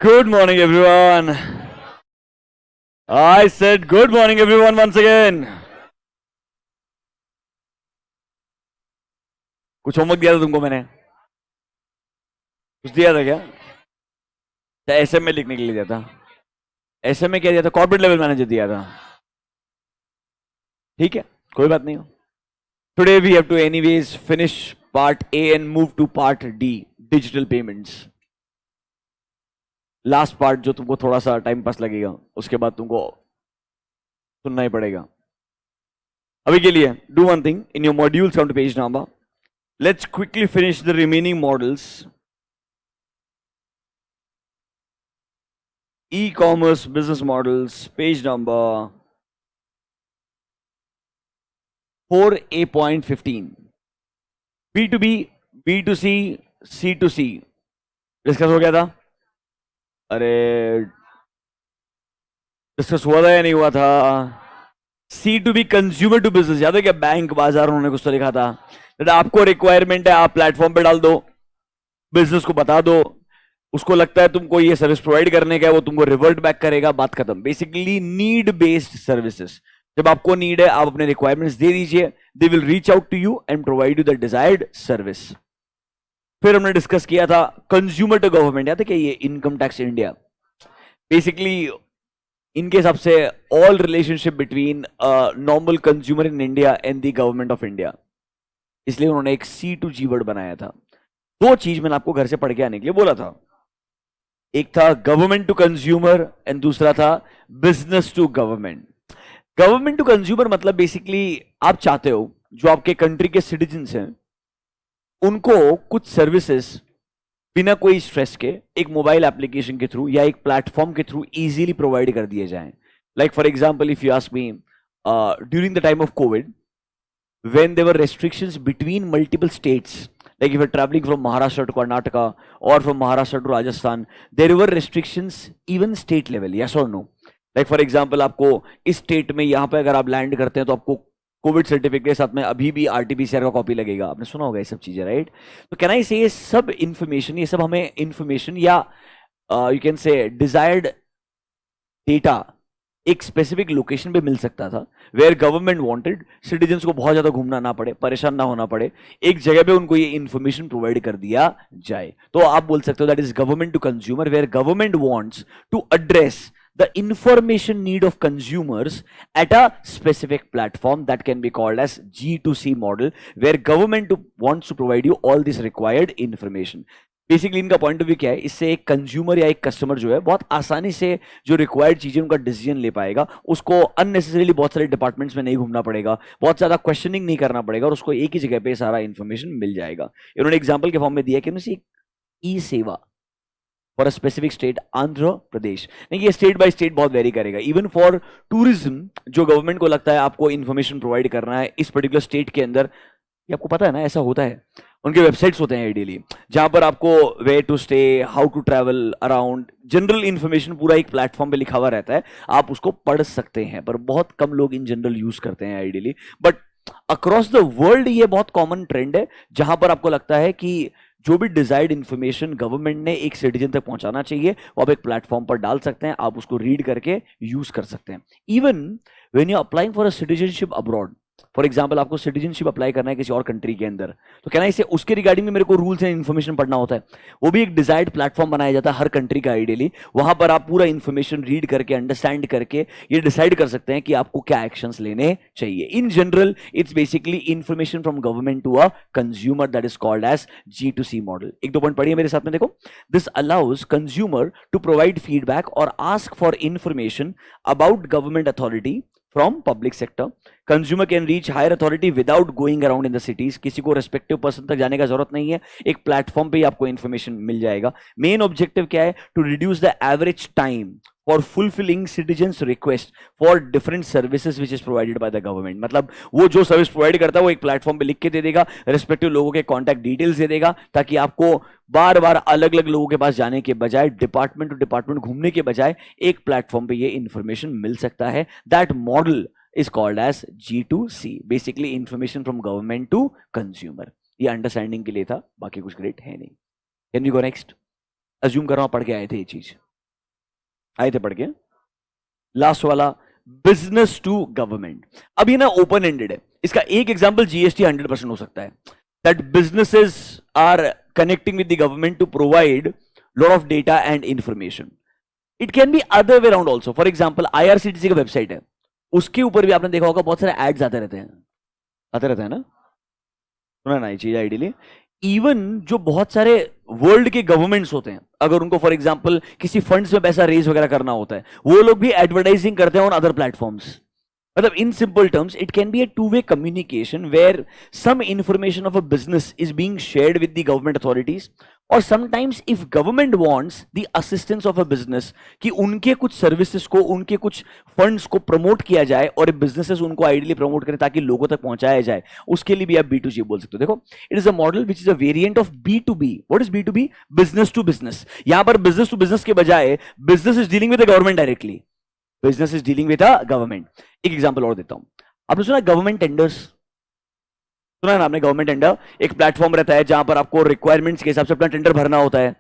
Good morning, everyone. I said good morning, everyone, once again. कुछ homework दिया था तुमको मैंने? कुछ दिया था क्या? एसएम में लिखने के लिए दिया था? एसएम में क्या दिया था? कॉर्पोरेट लेवल मैनेजर दिया था. ठीक है, कोई बात नहीं हो. Today we have to anyways finish part A and move to part D, digital payments. Last part जो तुमको थोड़ा सा टाइम पास लगेगा, उसके बाद तुमको सुनना ही पड़ेगा. अभी के लिए do one thing in your modules on to page number. Let's quickly finish the remaining models. E-commerce business models, page number 4A.15. B2B, B2C, C2C. Discuss हो गया था? अरे डिस्कस हुआ था या नहीं हुआ था? C2B, consumer to business. याद है क्या? बैंक, बाजार, उन्होंने कुछ तो लिखा था. आपको रिक्वायरमेंट है, आप प्लेटफॉर्म पे डाल दो, बिजनेस को बता दो, उसको लगता है तुमको ये सर्विस प्रोवाइड करने का है, वो तुमको रिवर्ट बैक करेगा, बात खत्म. Basically need based services. जब आपको नीड है, आप अपने रिक्वायरमेंट्स दे दीजिए, they will reach out to you and provide you the desired service. फिर हमने डिस्कस किया था कंज्यूमर टू गवर्नमेंट. याद है क्या? ये इनकम टैक्स इंडिया. बेसिकली इनके हिसाब से all relationship between normal consumer in India and the government of India. इसलिए उन्होंने एक C2G वर्ड बनाया था. दो चीज मैंने आपको घर से पढ़ के आने के लिए बोला था. एक था गवर्नमेंट टू कंज्यूमर एंड दूसरा था business to government. Government to consumer मतलब बेसिकली आप चाहते हो जो आपके कंट्री के सिटीजन्स हैं उनको कुछ सर्विसेज बिना कोई स्ट्रेस के एक मोबाइल एप्लीकेशन के थ्रू या एक प्लेटफॉर्म के थ्रू इजीली प्रोवाइड कर दिए जाएं. Like for example, if you ask me, during the time of Covid, when there were restrictions between multiple states, like if you're traveling from Maharashtra to Karnataka or from Maharashtra to Rajasthan, there were restrictions even state level. Yes or no? Like for example, आपको इस state में यहाँ पे अगर आप land करते हैं तो आपको कोविड सर्टिफिकेट के साथ में अभी भी RT-PCR का कॉपी लगेगा. आपने सुना होगा ये सब चीजें, राइट? तो कैन आई से ये सब इंफॉर्मेशन, ये सब हमें इंफॉर्मेशन या यू कैन से डिजायर्ड डेटा एक स्पेसिफिक लोकेशन पे मिल सकता था, वेयर गवर्नमेंट वांटेड सिटीजन्स को बहुत ज्यादा घूमना ना पड़े, परेशान ना होना पड़े, एक जगह पे उनको ये इंफॉर्मेशन प्रोवाइड कर दिया जाए. तो आप बोल सकते हो that is government to consumer, where government wants to address the information need of consumers at a specific platform that can be called as G2C model, where government wants to provide you all this required information. Basically इनका point of view क्या है? इससे एक consumer या एक customer जो है बहुत आसानी से जो रिक्वायर्ड चीजें उनका डिसीजन ले पाएगा, उसको अननेसेसरीली बहुत सारे डिपार्टमेंट्स में नहीं घूमना पड़ेगा, बहुत ज्यादा क्वेश्चनिंग नहीं करना पड़ेगा और उसको एक ही जगह पे सारा इंफॉर्मेशन मिल जाएगा. इन्होंने एग्जाम्पल के फॉर्म में दिया कि उन्होंने e Seva for a specific state, Andhra Pradesh. नहीं, ये स्टेट बाय स्टेट बहुत वेरी करेगा. इवन फॉर टूरिज्म, जो गवर्नमेंट को लगता है आपको इन्फॉर्मेशन प्रोवाइड करना है इस पर्टिकुलर स्टेट के अंदर, ये आपको पता है ना, ऐसा होता है. उनके वेबसाइट्स होते हैं आइडियली, जहां पर आपको way to stay, how to travel around, general information पूरा एक प्लेटफॉर्म पे लिखा हुआ रहता है. आप उसको पढ़ सकते हैं, पर बहुत कम लोग इन जनरल यूज करते हैं ideally. But across the world ये बहुत कॉमन ट्रेंड है, जहां पर आपको लगता है कि जो भी डिजायर्ड इंफॉर्मेशन गवर्नमेंट ने एक सिटीजन तक पहुंचाना चाहिए, वो आप एक प्लेटफॉर्म पर डाल सकते हैं, आप उसको रीड करके यूज कर सकते हैं. Even when you applying for a citizenship abroad, for example आपको सिटीजनशिप अप्लाई करना है किसी और कंट्री के अंदर, तो कहना इसे उसके रिगार्डिंग में मेरे को रूल्स एंड इन्फॉर्मेशन पढ़ना होता है. वो भी एक डिजायर्ड प्लेटफॉर्म बनाया जाता है हर कंट्री का आइडियली. वहां पर आप पूरा इन्फॉर्मेशन रीड करके, अंडरस्टैंड करके ये डिसाइड कर सकते हैं कि आपको क्या एक्शंस लेने चाहिए. In general it's basically information from government to a consumer, that is called as G2C model. एक दो पॉइंट पढ़िए मेरे साथ में, देखो. This allows consumer to provide feedback और ask for information about government authority from public sector. Consumer can reach higher authority without going around in the cities. किसी को रेस्पेक्टिव पर्सन तक जाने का जरूरत नहीं है, एक प्लेटफॉर्म पे ही आपको इंफॉर्मेशन मिल जाएगा. मेन ऑब्जेक्टिव क्या है? To reduce the average time for fulfilling citizens request for different services which is provided by the government. मतलब वो जो सर्विस प्रोवाइड करता है वो एक प्लेटफॉर्म पे लिख के दे देगा, रेस्पेक्टिव लोगों के कॉन्टैक्ट डिटेल्स दे देगा, ताकि आपको बार बार अलग अलग लोगों के पास जाने के बजाय, डिपार्टमेंट टू डिपार्टमेंट घूमने के बजाय एक प्लेटफॉर्म पे ये इंफॉर्मेशन मिल सकता है. That model is called as G2C, basically information from government to consumer. ये अंडरस्टैंडिंग के लिए था, बाकी कुछ ग्रेट है नहीं. Can we go next? Assume कर रहा हूं पढ़ के आए थे ये चीज. आए थे पढ़ के, लास्ट वाला बिजनेस टू गवर्नमेंट। अब ये ना ओपन एंडेड है, इसका एक एग्जांपल जीएसटी 100% हो सकता है, that businesses are connecting with the government to provide lot of data and information. It can be other way around also. For example IRCTC का वेबसाइट है, उसके ऊपर भी आपने देखा होगा बहुत सारे एड्स आते रहते हैं, ना, सुना ना ये चीज आइडियली। इवन जो बहुत सारे वर्ल्ड के गवर्नमेंट्स होते हैं, अगर उनको फॉर एग्जांपल किसी फंड्स में पैसा रेज वगैरह करना होता है, वो लोग भी एडवर्टाइजिंग करते हैं ऑन अदर प्लेटफॉर्म्स। मतलब in simple terms it can be a two way communication where some information of a business is being shared with the government authorities, और sometimes if government wants the assistance of a business, कि उनके कुछ services को, उनके कुछ funds को promote किया जाए और बिजनेसेस उनको आइडियली प्रमोट करें ताकि लोगों तक पहुंचाया जाए, उसके लिए भी आप B2G बोल सकते हो। देखो, it is a model which is a variant of B2B। What is B2B? Business to business. यहां पर बिजनेस टू बिजनेस के बजाय business is dealing with the government directly, business is dealing with the government. एक example और देता हूं, आपने सुना गवर्नमेंट टेंडर्स? सुना है ना आपने? गवर्नमेंट टेंडर एक प्लेटफॉर्म रहता है जहां पर आपको रिक्वायरमेंट्स के हिसाब से अपना टेंडर भरना होता है।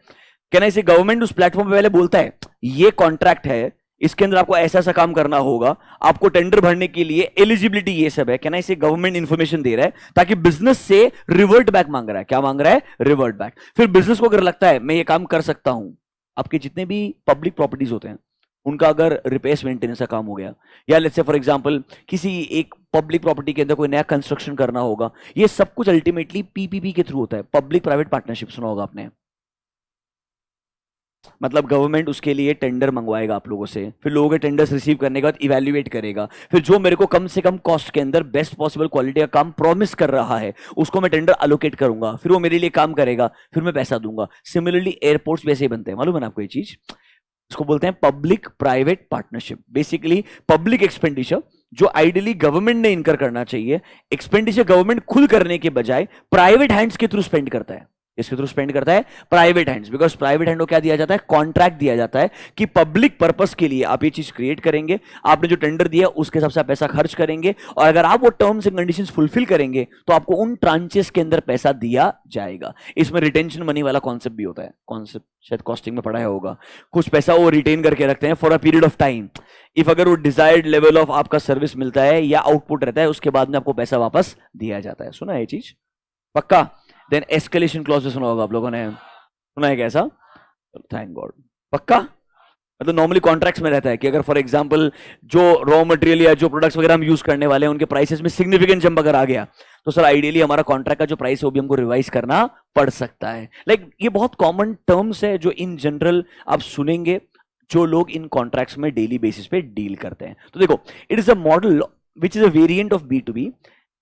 क्या ना, इसे गवर्नमेंट उस प्लेटफॉर्म पे पहले बोलता है ये कॉन्ट्रैक्ट है, इसके अंदर आपको ऐसा ऐसा काम करना होगा, आपको टेंडर भरने के लिए एलिजिबिलिटी ये सब है। क्या ना, इसे गवर्नमेंट इंफॉर्मेशन दे रहा है ताकि बिजनेस से रिवर्ट बैक मांग रहा है। क्या मांग रहा है? Revert back. फिर बिजनेस को अगर लगता है मैं ये काम कर सकता हूं, आपके जितने भी पब्लिक प्रॉपर्टीज होते हैं उनका अगर रिपेयर्स मेंटेनेंस का काम हो गया, या लेट्स से फॉर एग्जांपल किसी एक पब्लिक प्रॉपर्टी के अंदर कोई नया कंस्ट्रक्शन करना होगा, ये सब कुछ अल्टीमेटली पीपीपी के थ्रू होता है, पब्लिक प्राइवेट पार्टनरशिप। सुना होगा आपने? मतलब गवर्नमेंट उसके लिए टेंडर मंगवाएगा आप लोगों से, फिर लोगों के टेंडर्स रिसीव करने के बाद इवैल्यूएट करेगा, फिर जो मेरे को कम से कम कॉस्ट के अंदर बेस्ट पॉसिबल क्वालिटी का काम प्रॉमिस कर रहा है उसको मैं टेंडर अलोकेट करूंगा, फिर वो मेरे लिए काम करेगा, फिर मैं पैसा दूंगा। सिमिलरली एयरपोर्ट्स वैसे ही बनते हैं, मालूम है ना आपको ये चीज? इसको बोलते हैं public private partnership. Basically public expenditure जो आइडियली गवर्नमेंट ने इनकर करना चाहिए, एक्सपेंडिचर गवर्नमेंट खुद करने के बजाय प्राइवेट हैंड्स के थ्रू स्पेंड करता है। इसके थ्रू स्पेंड करता है private hands, because private hand को क्या दिया जाता है? कॉन्ट्रैक्ट दिया जाता है कि पब्लिक पर्पस के लिए आप ये चीज क्रिएट करेंगे, आपने जो टेंडर दिया उसके हिसाब से आप पैसा खर्च करेंगे, और अगर आप वो टर्म्स एंड कंडीशंस फुलफिल करेंगे तो आपको उन ट्रांचेस के अंदर पैसा दिया जाएगा। इसमें रिटेंशन मनी वाला कॉन्सेप्ट भी होता है, कॉन्सेप्ट शायद कॉस्टिंग में पढ़ाया होगा। कुछ पैसा वो रिटेन करके रखते हैं for a period of time, if अगर वो डिजायर्ड लेवल ऑफ आपका सर्विस मिलता है या आउटपुट रहता है, उसके बाद में आपको पैसा वापस दिया जाता है। सुना है ये चीज? पक्का? देन एस्केलेशन क्लॉज सुना होगा आप लोगों ने, सुना है कैसा? Thank God. पक्का? मतलब नॉर्मली कॉन्ट्रैक्ट्स में रहता है कि अगर फॉर एग्जांपल जो रॉ मटेरियल या जो प्रोडक्ट्स वगैरह हम यूज करने वाले हैं उनके प्राइसेस में सिग्निफिकेंट जंप अगर आ गया तो सर आइडियली हमारा कॉन्ट्रैक्ट का जो प्राइस है वो भी हमको रिवाइज करना पड़ सकता है। लाइक ये बहुत कॉमन टर्म्स है जो इन जनरल आप सुनेंगे जो लोग इन कॉन्ट्रैक्ट्स में डेली बेसिस पे डील करते हैं। तो देखो, it is a model which is a variant of B2B।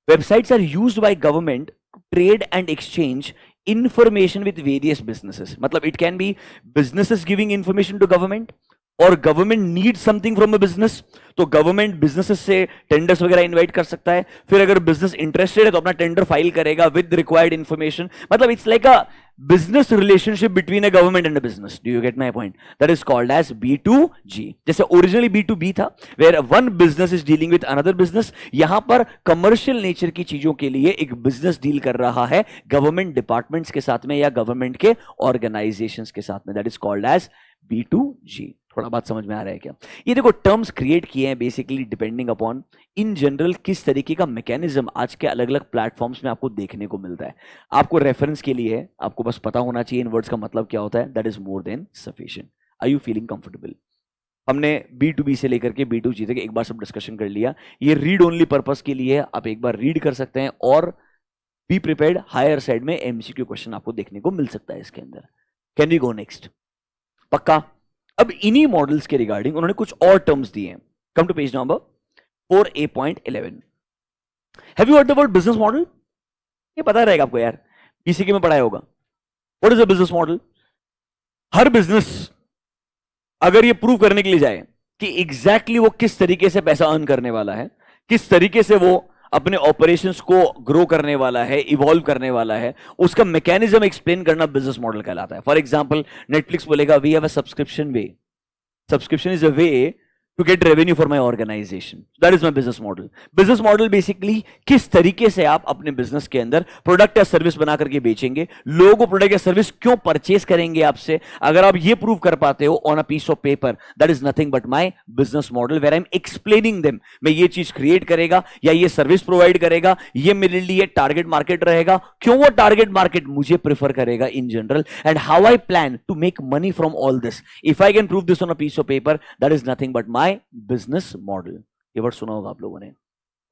Websites are used by government trade and exchange information with various businesses। मतलब it can be businesses giving information to government और government need something from a business, तो government businesses से tenders वगैरह invite कर सकता है। फिर अगर बिजनेस इंटरेस्टेड है तो अपना टेंडर फाइल करेगा विद रिक्वायर्ड इंफॉर्मेशन। मतलब it's like a business relationship between a government and a business. Do you get my point? That is called as B2G। जैसे ओरिजिनली B2B था where one business is dealing with another business, यहां पर commercial nature की चीजों के लिए एक business deal कर रहा है गवर्नमेंट डिपार्टमेंट्स के साथ में या गवर्नमेंट के ऑर्गेनाइजेशंस के साथ में। That is called as B2G। थोड़ा बात समझ में आ रहा है क्या? ये देखो टर्म्स क्रिएट किए हैं basically depending upon in general किस तरीके का मैकेनिज्म आज के अलग अलग प्लेटफॉर्म्स में आपको देखने को मिलता है। आपको रेफरेंस के लिए आपको बस पता होना चाहिए इन वर्ड्स का मतलब क्या होता है। That is more than sufficient. Are you feeling comfortable? हमने B2B से लेकर के B2G तक एक बार सब डिस्कशन कर लिया। ये रीड ओनली पर्पस के लिए आप एक बार रीड कर सकते हैं और बी प्रिपेयर्ड, हायर साइड में MCQ क्वेश्चन आपको देखने को मिल सकता है इसके अंदर। Can we go next? पक्का? अब इन्हीं मॉडल्स के रिगार्डिंग उन्होंने कुछ और टर्म्स दिए हैं। Come to page number 4A.11। Have you heard the word business model? ये पता रहेगा आपको यार, PCQ में पढ़ाया होगा। What is a business model? हर बिजनेस अगर ये प्रूव करने के लिए जाए कि एग्जैक्टली वो किस तरीके से पैसा अर्न करने वाला है, किस तरीके से वो अपने ऑपरेशंस को ग्रो करने वाला है, इवॉल्व करने वाला है, उसका मैकेनिज्म एक्सप्लेन करना बिजनेस मॉडल कहलाता है। फॉर एग्जांपल नेटफ्लिक्स बोलेगा we have a subscription way. Subscription is a way to get revenue for my organization. That is my business model. Business model basically किस तरीके से आप अपने बिजनेस के अंदर प्रोडक्ट या सर्विस बना करके बेचेंगे, लोगों को प्रोडक्ट या सर्विस क्यों परचेस करेंगे आपसे. अगर आप ये प्रूव कर पाते हो on a piece of paper, that is nothing but my business model where I am explaining them. मैं ये चीज क्रिएट करेगा या ये सर्विस प्रोवाइड करेगा, ये मेरे लिए टारगेट मार्केट रहेगा, क्यों वो टारगेट मार्केट मुझे प्रेफर करेगा in general, and how I plan to make money from all this. If I can prove this on a piece of paper, that is nothing but my business model. ये word सुना होगा आप लोगों ने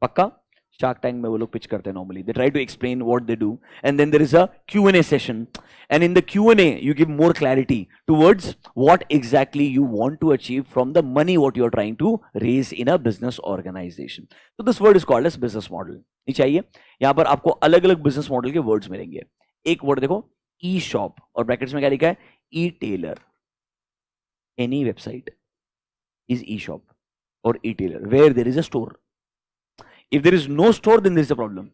पक्का. Shark tank में वो लोग पिच करते हैं normally. They try to explain what they do and then there is a Q&A session, and in the Q&A you give more clarity towards what exactly you want to achieve from the money what you are trying to raise in a business organization. So this word is called as business model. ये चाहिए. यहां पर आपको अलग अलग business model के words मिलेंगे. एक वर्ड देखो, ई शॉप, और ब्रैकेट्स में क्या लिखा है, e tailer. Any website is e-shop or e-tailer where there is a store. If there is no store, then there is a problem.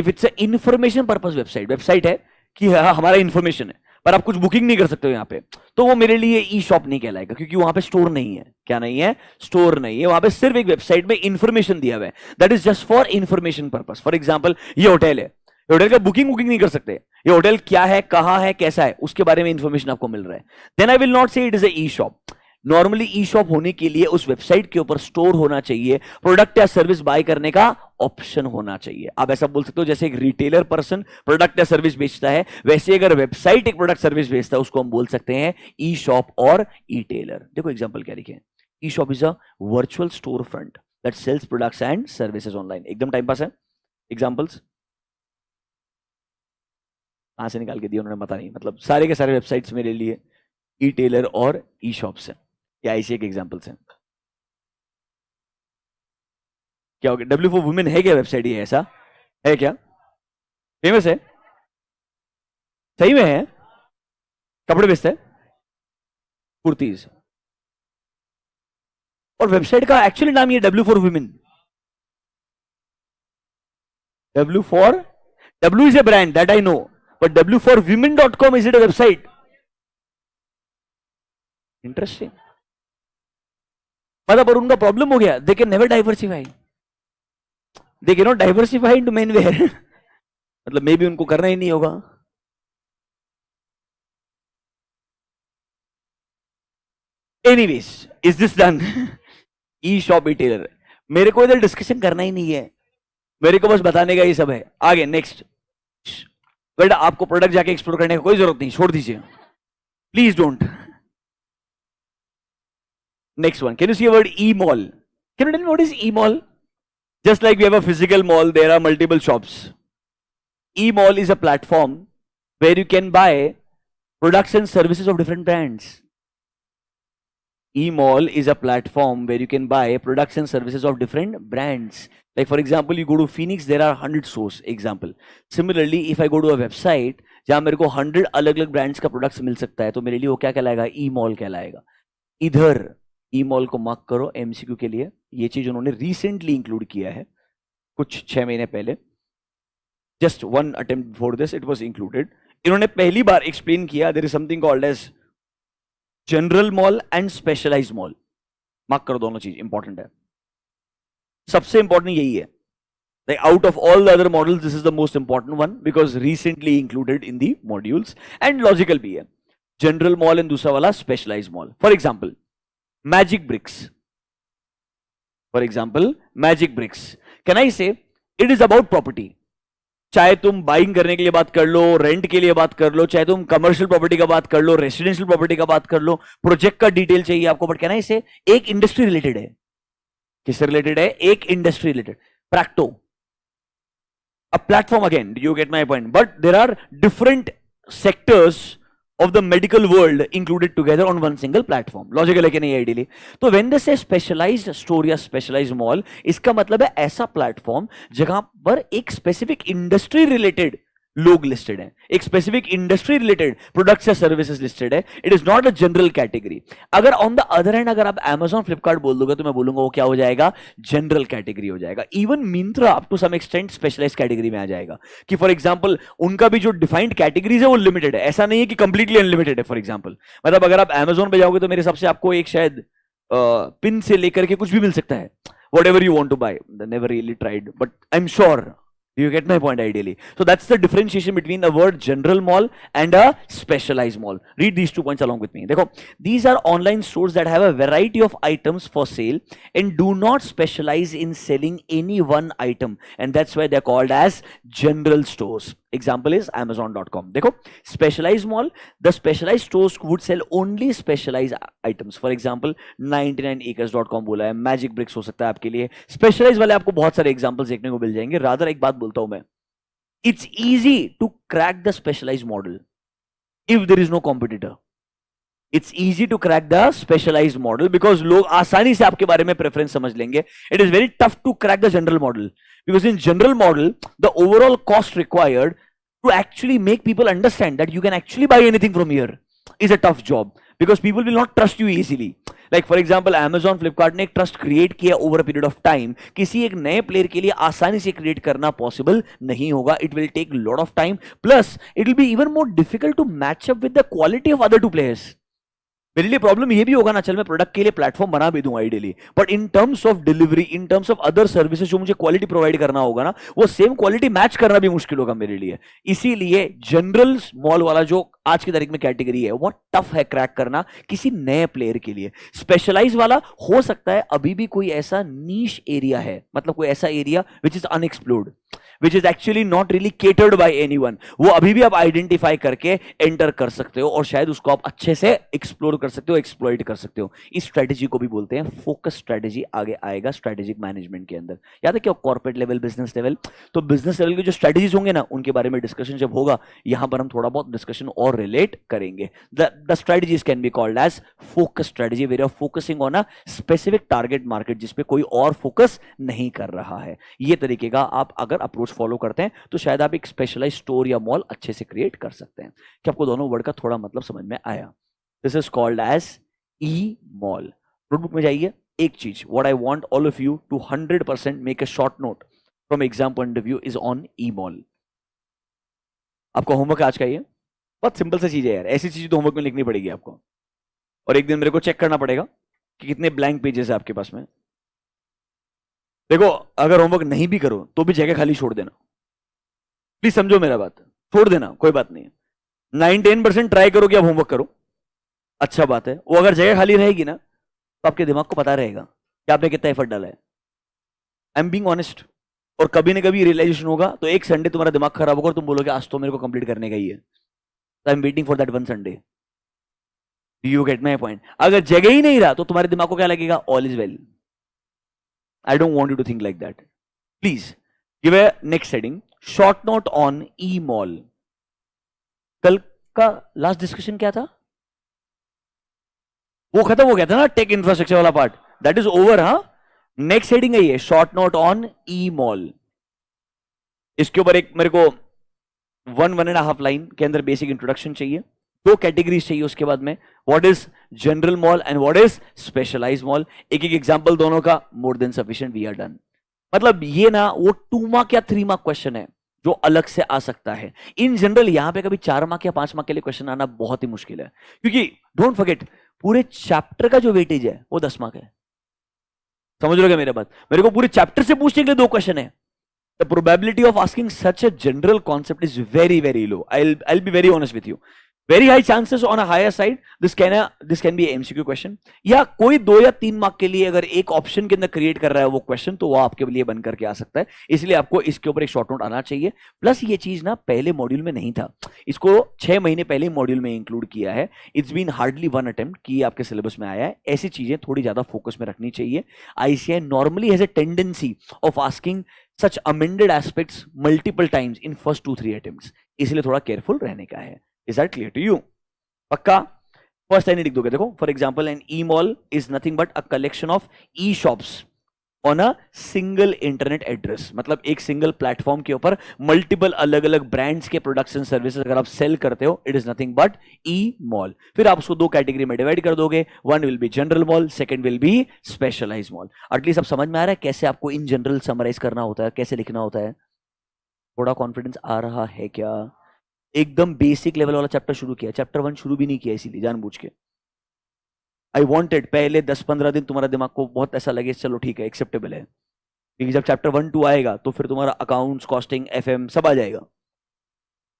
If it's a information purpose website है कि हमारा information है पर आप कुछ बुकिंग नहीं कर सकते हो यहाँ पे, तो वो मेरे लिए ई शॉप नहीं कहलाएगा, क्योंकि वहां पे स्टोर नहीं है. क्या नहीं है? स्टोर नहीं है. वहां पे सिर्फ एक वेबसाइट में इंफॉर्मेशन दिया हुआ है, that is just for information purpose. For example, ये होटल है, होटल का बुकिंग नहीं कर सकते. ये होटल क्या है, कहां है, कैसा है, उसके बारे में इंफॉर्मेशन आपको मिल रहा है. देन आई विल नॉट से it is a E shop. Normally E shop होने के लिए उस वेबसाइट के ऊपर स्टोर होना चाहिए, प्रोडक्ट या सर्विस बाय करने का ऑप्शन होना चाहिए. आप ऐसा बोल सकते हो जैसे एक रिटेलर पर्सन प्रोडक्ट या सर्विस बेचता है, वैसे अगर वेबसाइट एक प्रोडक्ट सर्विस बेचता है उसको हम बोल सकते हैं ई शॉप और ई टेलर. देखो एग्जांपल क्या लिखे, e shop is a virtual store front that sells products and services online. एकदम टाइम पास है. एग्जांपल्स कहां से निकाल के दिए उन्होंने पता नहीं, मतलब सारे के सारे वेबसाइट्स मेरे लिए ई टेलर और ई शॉप्स है. या ऐसे एक एग्जांपल्स हैं. क्या हो गया, डब्ल्यू फॉर वुमेन है क्या वेबसाइट, ये ऐसा है क्या, फेमस है, सही में है, कपड़े बेचता है, कुर्तीज, और वेबसाइट का एक्चुअली नाम ये W for women. W is a brand that I know, but w4women.com is it a website. Interesting. मतलब और उनका प्रॉब्लम हो गया, they can never diversify, they can not diversify into men wear. मतलब मे भी उनको करना ही नहीं होगा. Anyways, is this done? E shop e tailer, मेरे को इधर डिस्कशन करना ही नहीं है, मेरे को बस बताने का ये सब है. आगे नेक्स्ट. बेटा आपको प्रोडक्ट जाके एक्सप्लोर करने का कोई जरूरत नहीं, छोड़ दीजिए, please don't. Next one. Can you see a word e-mall? Can you tell me what is e-mall? Just like we have a physical mall, there are multiple shops. E-mall is a platform where you can buy products and services of different brands. E-mall is a platform where you can buy products and services of different brands. Like for example, you go to Phoenix, there are 100 stores. Example. Similarly, if I go to a website जहां मेरे को 100 अलग अलग brands का products मिल सकता है, तो मेरे लिए वो क्या कहलाएगा, ई-मॉल कहलाएगा. इधर ई मॉल को मार्क करो एमसीक्यू के लिए. ये चीज उन्होंने रिसेंटली इंक्लूड किया है, कुछ 6 महीने पहले. Just one attempt before this it was included. इन्होंने पहली बार एक्सप्लेन किया there is something called as general mall and specialised mall. Mark करो, दोनों चीज इंपॉर्टेंट है. सबसे इंपॉर्टेंट यही है. Like out of all the other models, this is the most important one because recently included in the modules and logical भी है. General mall and दूसरा वाला specialised mall. For example Magic Bricks. For example, Magic Bricks. Can I say it is about property? चाहे तुम buying करने के लिए बात कर लो, रेंट के लिए बात कर लो, चाहे तुम कमर्शियल प्रॉपर्टी का बात कर लो, रेसिडेंशियल प्रॉपर्टी का बात कर लो, प्रोजेक्ट का डिटेल चाहिए आपको, बट कैन आई से एक इंडस्ट्री रिलेटेड है. किससे रिलेटेड है? एक industry related. Practo, a platform. Again you get my point, but there are different sectors of the medical world included together on one single platform. Logical है कि नहीं ideally? तो when they say specialized store या specialized mall, इसका मतलब है ऐसा platform जहां पर एक स्पेसिफिक इंडस्ट्री रिलेटेड लोग लिस्टेड हैं, एक स्पेसिफिक इंडस्ट्री रिलेटेड प्रोडक्ट्स या सर्विसेज लिस्टेड है. It is not a general category. अगर ऑन द अदर हैंड अगर आप Amazon फ्लिपकार्ट बोल दोगे तो मैं बोलूंगा वो क्या हो जाएगा, जनरल कैटेगरी हो जाएगा. Even Myntra up to some extent specialised category में आ जाएगा कि फॉर एग्जांपल उनका भी जो डिफाइंड कैटेगरीज है वो लिमिटेड है, ऐसा नहीं है कि कंप्लीटली अनलिमिटेड है. फॉर एग्जांपल मतलब अगर आप Amazon पे जाओगे तो मेरे हिसाब से आपको एक शायद पिन से लेकर के कुछ भी मिल सकता है, whatever you want to buy. Never really tried, but I'm sure you get my point ideally. So that's the differentiation between a word general mall and a specialized mall. Read these 2 points along with me. देखो, these are online stores that have a variety of items for sale and do not specialize in selling any one item, and that's why they're called as general stores. Example is Amazon.com. देखो, specialized mall, the specialized stores would sell only specialized items. For example, 99acres.com बोला है, Magic Bricks हो सकता है आपके लिए. Specialized वाले आपको बहुत सारे एग्जांपल्स देखने को मिल जाएंगे. रादर एक बात बोलता हूं मैं, it's easy to crack the specialized model if there is no competitor. It's easy to crack the specialized model because लोग आसानी से आपके बारे में प्रेफरेंस समझ लेंगे. It is very tough to crack the general model because in general model the overall cost required to actually make people understand that you can actually buy anything from here is a tough job because people will not trust you easily. Like for example Amazon, Flipkart ने एक trust create किया over a period of time. किसी एक नए player के लिए आसानी से क्रिएट करना पॉसिबल नहीं होगा. It will take lot of time, plus it will be even more difficult to match up with the quality of other two players. मेरे लिए प्रॉब्लम ये भी होगा ना, चल मैं प्रोडक्ट के लिए प्लेटफॉर्म बना भी दूं ideally, but in terms of delivery, in terms of other services जो मुझे क्वालिटी प्रोवाइड करना होगा ना, वो सेम क्वालिटी मैच करना भी मुश्किल होगा मेरे लिए. इसीलिए जनरल मॉल वाला जो आज की तारीख में कैटेगरी है वो टफ है क्रैक करना किसी नए प्लेयर के लिए. स्पेशलाइज वाला हो सकता है अभी भी कोई ऐसा नीश एरिया है, मतलब कोई ऐसा area which is unexplored, which is actually not really catered by anyone. वो अभी भी आप आइडेंटिफाई करके एंटर कर सकते हो और शायद उसको आप अच्छे से एक्सप्लोर कर सकते हो, एक्सप्लॉइट कर सकते हो. इस स्ट्रेटेजी को भी बोलते हैं फोकस स्ट्रेटेजी. आगे आएगा स्ट्रेटेजिक मैनेजमेंट के अंदर. याद है क्या, कॉर्पोरेट लेवल, बिजनेस लेवल. तो बिजनेस लेवल के जो स्ट्रेटेजीज होंगे ना, उनके बारे में डिस्कशन जब होगा, यहां पर हम थोड़ा बहुत डिस्कशन और रिलेट करेंगे. The strategies can be called as focus strategy, where of focusing on a specific target market जिसपे कोई और फोकस नहीं कर रहा है. ये तरीके का आप अगर अप्रोच फॉलो करते हैं तो शायद आप एक स्पेशलाइज्ड स्टोर या मॉल अच्छे से क्रिएट कर सकते हैं. क्या आपको दोनों वर्ड का थोड़ा मतलब समझ में आया? This is called as e mall. Notebook में जाइए. एक चीज what I want all of you to 100% make a short note from exam point of view is on e mall. आपका होमवर्क आज का ये बहुत सिंपल सा चीज है यार. ऐसी चीज तो होमवर्क में लिखनी पड़ेगी आपको, और एक दिन मेरे को चेक करना पड़ेगा कि कितने ब्लैंक पेजेस है आपके पास में. देखो, अगर होमवर्क नहीं भी करो तो भी जगह खाली छोड़ देना. प्लीज समझो मेरा बात, छोड़ देना, कोई बात नहीं. 9-10% ट्राई करो कि आप होमवर्क करो, अच्छा बात है. वो अगर जगह खाली रहेगी ना तो आपके दिमाग को पता रहेगा कि आपने कितना एफर्ट डाला है. I am being honest. और कभी ना कभी रियलाइजेशन होगा तो एक संडे तुम्हारा दिमाग खराब होगा और तुम बोलोगे आज तो मेरे को कंप्लीट करने का ही है. I am waiting for that one Sunday. You get my point? अगर जगह ही नहीं रहा तो तुम्हारे दिमाग को क्या लगेगा? All is well. I don't want you to think like that. Please give a next heading. Short note on e-mall. कल का लास्ट डिस्कशन क्या था? वो खत्म हो गया था ना, टेक इंफ्रास्ट्रक्चर वाला पार्ट. That is over. हाँ, नेक्स्ट हेडिंग है ये, शॉर्ट नोट ऑन ई-मॉल. इसके ऊपर एक मेरे को 1.5 लाइन के अंदर बेसिक इंट्रोडक्शन चाहिए. 2 कैटेगरीज चाहिए उसके बाद में, what is general mall and what is specialised mall. एक एक एग्जांपल दोनों का, more than sufficient, we are done. मतलब ये ना वो 2 मार्क या 3 मार्क क्वेश्चन है जो अलग से आ सकता है. इन जनरल यहां पे कभी 4 मार्क या 5 मार्क के लिए क्वेश्चन आना बहुत ही मुश्किल है, क्योंकि डोंट फॉरगेट पूरे चैप्टर का जो वेटेज है वो 10 मार्क है. समझ रहे हो क्या मेरा बात? मेरे को पूरे चैप्टर से पूछने के लिए 2 क्वेश्चन है. The probability of asking such a general concept is very, very low. I'll be very honest with you. Very high chances on a higher side. This can be a MCQ question. या कोई 2 या 3 mark के लिए अगर एक option के अंदर create कर रहा है वो क्वेश्चन, तो वो आपके लिए बन करके आ सकता है. इसलिए आपको इसके ऊपर एक शॉर्ट नोट आना चाहिए. प्लस ये चीज ना पहले मॉड्यूल में नहीं था, इसको 6 महीने पहले मॉड्यूल में इंक्लूड किया है. इट्स बीन हार्डली 1 अटेम्प्ट कि आपके सिलेबस में आया है. ऐसी चीजें थोड़ी ज्यादा फोकस में रखनी चाहिए. ICAI normally has a tendency of asking such amended aspects multiple times in first 2-3 attempts. इसलिए थोड़ा केयरफुल रहने का है. Is that clear to you? पक्का? फर्स्ट लाइन लिख दोगे. देखो, for example an e mall is nothing but a collection of e shops on a single internet address. मतलब एक सिंगल प्लेटफॉर्म के ऊपर मल्टीपल अलग अलग ब्रांड्स के प्रोडक्ट्स एंड सर्विसेज अगर आप सेल करते हो, it is nothing but e mall. फिर आप उसको 2 कैटेगरी में डिवाइड कर दोगे. One will be general mall, second will be specialise mall. At least अब समझ में आ रहा है कैसे आपको इन जनरल समराइज करना होता है, कैसे लिखना होता है. थोड़ा कॉन्फिडेंस आ रहा है क्या? एकदम बेसिक लेवल वाला चैप्टर शुरू किया, चैप्टर 1 शुरू भी नहीं किया, इसीलिए जानबूझ के. आई वॉन्टेड, पहले 10-15 दिन तुम्हारा दिमाग को बहुत ऐसा लगे चलो ठीक है एक्सेप्टेबल है, क्योंकि जब चैप्टर 1-2 आएगा तो फिर तुम्हारा अकाउंट्स, कॉस्टिंग, एफएम सब आ जाएगा।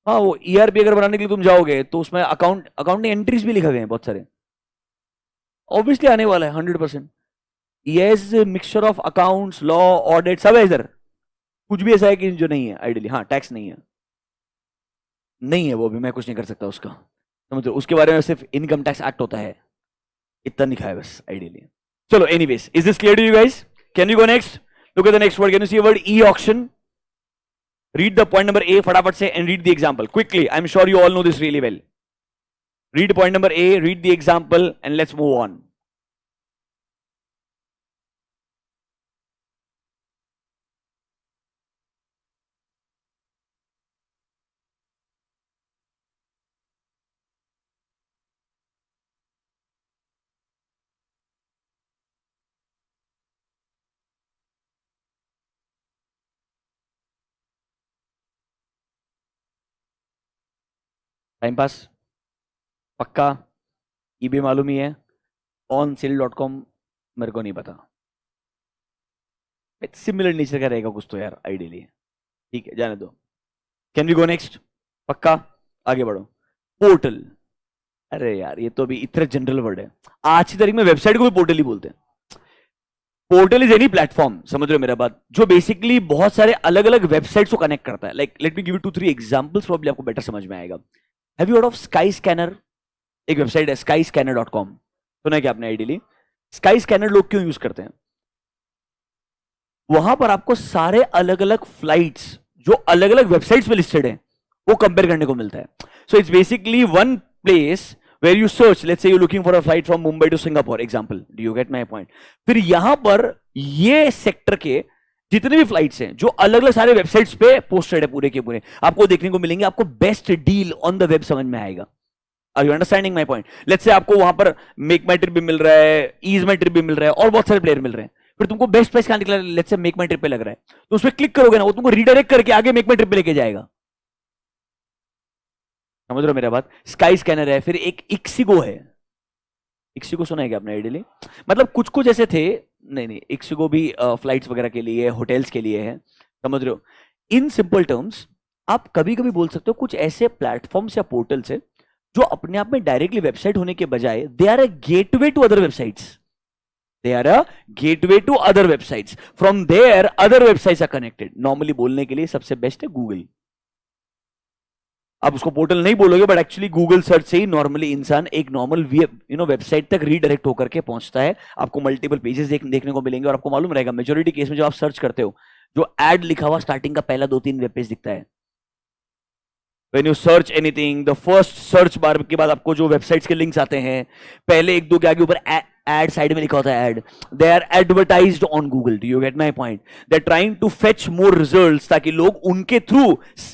हाँ, वो ईआरपी अगर बनाने के लिए तुम जाओगे तो उसमें अकाउंटिंग एंट्रीज भी लिखे हुए हैं बहुत सारे, ऑब्वियसली आने वाला है 100%। Yes, mixture of accounts, law, audit सब है इधर, कुछ भी ऐसा है कि जो नहीं है आइडियली। हाँ, टैक्स नहीं है, नहीं है वो भी मैं कुछ नहीं कर सकता उसका, समझो, उसके बारे में सिर्फ इनकम टैक्स एक्ट होता है, इतना लिखा है बस आइडियली। चलो anyways, is this clear to you guys? Can you go next? Look at the next word, can you see word e auction? Read the point number A फटाफट से and read the example quickly, I am sure you all know this really well. Read point number A, read the example and let's move on. Time pass पक्का? EBay मालूम ही है, on सेल.com मेरे को नहीं पता, similar nature का रहेगा कुछ तो यार आइडियली, ठीक है जाने दो। Can we go next? पक्का? आगे बढ़ो। पोर्टल, अरे यार ये तो अभी इतना जनरल वर्ड है, आज की तारीख में वेबसाइट को भी पोर्टल ही बोलते हैं। पोर्टल इज एनी प्लेटफॉर्म, समझ रहे हो मेरा बात, जो बेसिकली बहुत सारे अलग अलग वेबसाइट्स को कनेक्ट करता है। Like let me give you 2-3 examples, probably आपको बेटर समझ में आएगा। Have you heard of sky scanner? एक वेबसाइट है skyscanner.com, सुना है क्या आपने आइडियली? स्काई स्कैनर लोग क्यों यूज करते हैं? वहां पर आपको सारे अलग अलग फ्लाइट्स जो अलग अलग वेबसाइट्स पे लिस्टेड हैं वो कंपेयर करने को मिलता है। So it's basically one place where you search, let's say you're looking for a flight from Mumbai to Singapore, example, do you get my point? फिर यहां पर ये सेक्टर के जितने भी फ्लाइट्स हैं जो अलग अलग सारे वेबसाइट्स पे पोस्टेड है पूरे के पूरे, आपको देखने को मिलेंगे, आपको best deal on the web समझ में आएगा। Are you understanding my point? Let's say आपको वहां पर मेक माई ट्रिप भी मिल रहा है, ईज माई ट्रिप भी मिल रहा है और बहुत सारे प्लेयर मिल रहे हैं, फिर तुमको बेस्ट प्राइस कहां निकला? Let's say make my trip पे लग रहा है, तो उस पर क्लिक करोगे ना, वो तुमको रिडायरेक्ट करके आगे मेक माई ट्रिप पे लेके जाएगा। समझ रहे हो मेरा बात? स्काई स्कैनर है, फिर एक इक्सिगो है, इक्सिगो सुना है क्या आपने आइडियली? मतलब कुछ कुछ ऐसे थे, नहीं इक्सिगो भी फ्लाइट्स वगैरह के लिए, होटल्स के लिए है, समझ रहे हो? इन सिंपल टर्म्स आप कभी कभी बोल सकते हो कुछ ऐसे प्लेटफॉर्म्स या पोर्टल्स है जो अपने आप में डायरेक्टली वेबसाइट होने के बजाय they are a gateway to other websites, they are a gateway to other websites, from there other websites are connected. Normally बोलने के लिए सबसे बेस्ट है गूगल, आप उसको पोर्टल नहीं बोलोगे बट एक्चुअली गूगल सर्च से ही नॉर्मली इंसान एक नॉर्मल वेबसाइट तक रीडायरेक्ट होकर के पहुंचता है। आपको मल्टीपल पेजेस देखने को मिलेंगे और आपको मालूम रहेगा मेजोरिटी केस में जब आप सर्च करते हो जो एड लिखा हुआ स्टार्टिंग का पहला 2-3 वेब पेज दिखता है। When you search anything, the first search bar के बाद आपको जो वेबसाइट्स के लिंक्स आते हैं, पहले 1-2 के आगे ऊपर एड साइड में लिखा होता है ad, they are advertised on Google. Do you get my point? They are trying to fetch more results ताकि लोग उनके थ्रू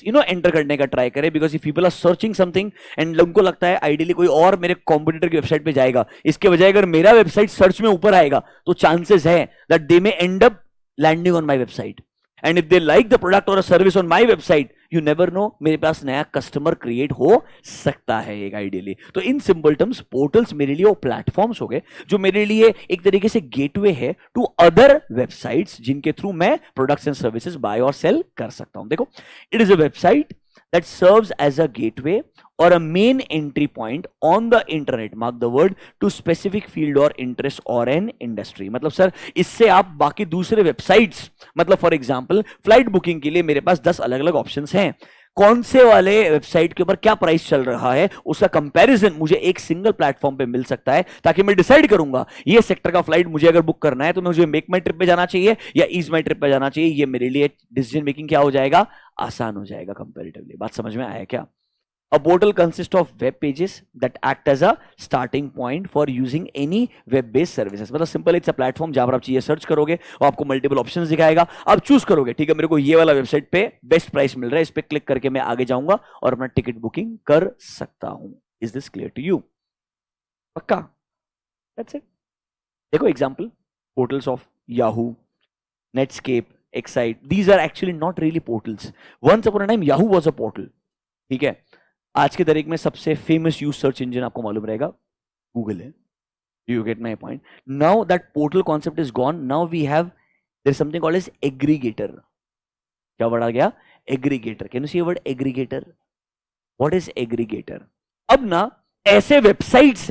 एंटर करने का ट्राई करें, because if people are searching something and उनको लगता है आइडियली कोई और मेरे कॉम्पिटिटर की वेबसाइट पे जाएगा, इसके बजाय अगर मेरा वेबसाइट सर्च में ऊपर आएगा तो चांसेस है that they may end up landing on my website, and if they like the product और service on my website, you never know, मेरे पास नया कस्टमर क्रिएट हो सकता है एक आइडियली। तो इन सिंपल टर्म्स पोर्टल्स मेरे लिए वो प्लेटफॉर्म्स हो गए जो मेरे लिए एक तरीके से गेटवे है टू अदर वेबसाइट्स जिनके थ्रू मैं प्रोडक्ट्स एंड सर्विसेज बाय और सेल कर सकता हूं। देखो, it is a website that serves as a gateway or a main entry point on the internet, mark the word, to specific field or interest or an industry। मतलब sir इससे आप बाकी दूसरे वेबसाइट्स, मतलब फॉर एग्जांपल फ्लाइट बुकिंग के लिए मेरे पास 10 अलग अलग ऑप्शंस हैं, कौन से वाले वेबसाइट के ऊपर क्या प्राइस चल रहा है उसका कंपैरिजन मुझे एक सिंगल प्लेटफॉर्म पे मिल सकता है, ताकि मैं डिसाइड करूंगा ये सेक्टर का फ्लाइट मुझे अगर बुक करना है तो मुझे मेक माई ट्रिप पे जाना चाहिए या ईज माई ट्रिप पे जाना चाहिए। ये मेरे लिए डिसीजन मेकिंग क्या हो जाएगा, आसान हो जाएगा कंपैरेटिवली। बात समझ में आया क्या? A portal consists of web pages that act as a starting point for using any web-based services। मतलब सिंपल इट्स अ प्लेटफॉर्म जहां पर आप चीजें सर्च करोगे और आपको मल्टीपल ऑप्शंस दिखाएगा, आप चूज करोगे ठीक है मेरे को ये वाला वेबसाइट पे बेस्ट प्राइस मिल रहा है, इस पे क्लिक करके मैं आगे जाऊंगा और अपना टिकट बुकिंग कर सकता हूं। Is this clear to you? पक्का? That's it. देखो example, portals of Yahoo, Netscape, Excite, these are actually not really portals. Once upon a time Yahoo was a portal, ठीक है। आज के तारीख में सबसे फेमस यूज सर्च इंजन आपको मालूम रहेगा गूगल है, You get my point? Now that portal concept is gone. Now we have, there's something called as aggregator. क्या word आ गया? Aggregator. Can you see a word aggregator? What is aggregator? अब ना ऐसे websites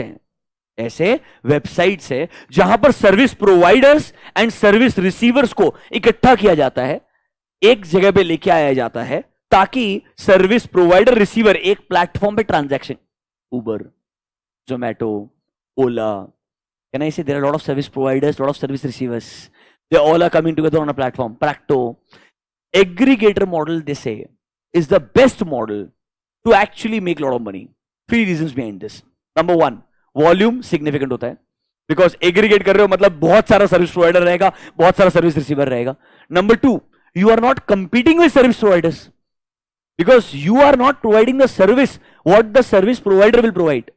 हैं जहां पर service providers and service receivers को इकट्ठा किया जाता है, एक जगह पे लेके आया जाता है, ताकि सर्विस प्रोवाइडर रिसीवर एक प्लेटफॉर्म पे transaction, Uber, Zomato, Ola, can I say there are lot of service providers, lot of service receivers, they all are coming together on a platform, Practo. Aggregator model, they say, is the best model to actually make a lot of money. 3 reasons behind this. Number 1, volume significant होता है, because aggregate कर रहे हो मतलब बहुत सारा service provider रहेगा, बहुत सारा सर्विस रिसीवर रहेगा. Number 2, you are not competing with service providers because you are not providing the service what the service provider will provide.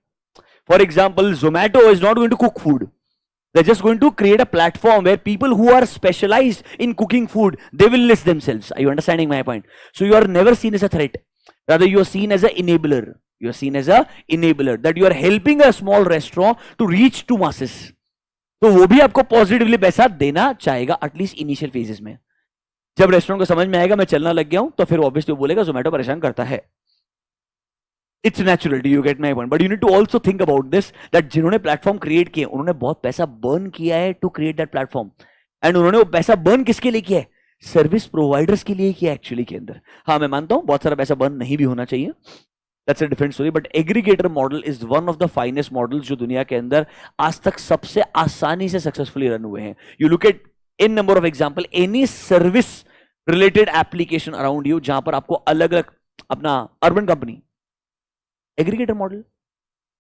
For example, Zomato is not going to cook food. They're just going to create a platform where people who are specialized in cooking food, they will list themselves. Are you understanding my point? So you are never seen as a threat. Rather, you are seen as an enabler. You are seen as a enabler, that you are helping a small restaurant to reach to masses. तो वो भी आपको positively पैसा देना चाहेगा, at least initial phases में. जब restaurant को समझ में आएगा मैं चलना लग गया हूं, तो फिर ऑब्वियसली बोलेगा जोमेटो परेशान करता है. It's natural. Do you get my point? But you need to also think about this, that जिन्होंने प्लेटफॉर्म क्रिएट किए उन्होंने बहुत पैसा बर्न किया है to create that platform, and उन्होंने वो पैसा बर्न किसके लिए किया है? सर्विस प्रोवाइडर्स के लिए किया एक्चुअली के अंदर. हाँ, मैं मानता हूं बहुत सारा पैसा बर्न नहीं भी होना चाहिए, that's a different story, but aggregator model is one of the finest models जो दुनिया के अंदर आज तक सबसे आसानी से सक्सेसफुली रन हुए हैं. You look at in number of example, any service related application around you जहां पर आपको अलग अलग, अपना अर्बन कंपनी एग्रीगेटर मॉडल,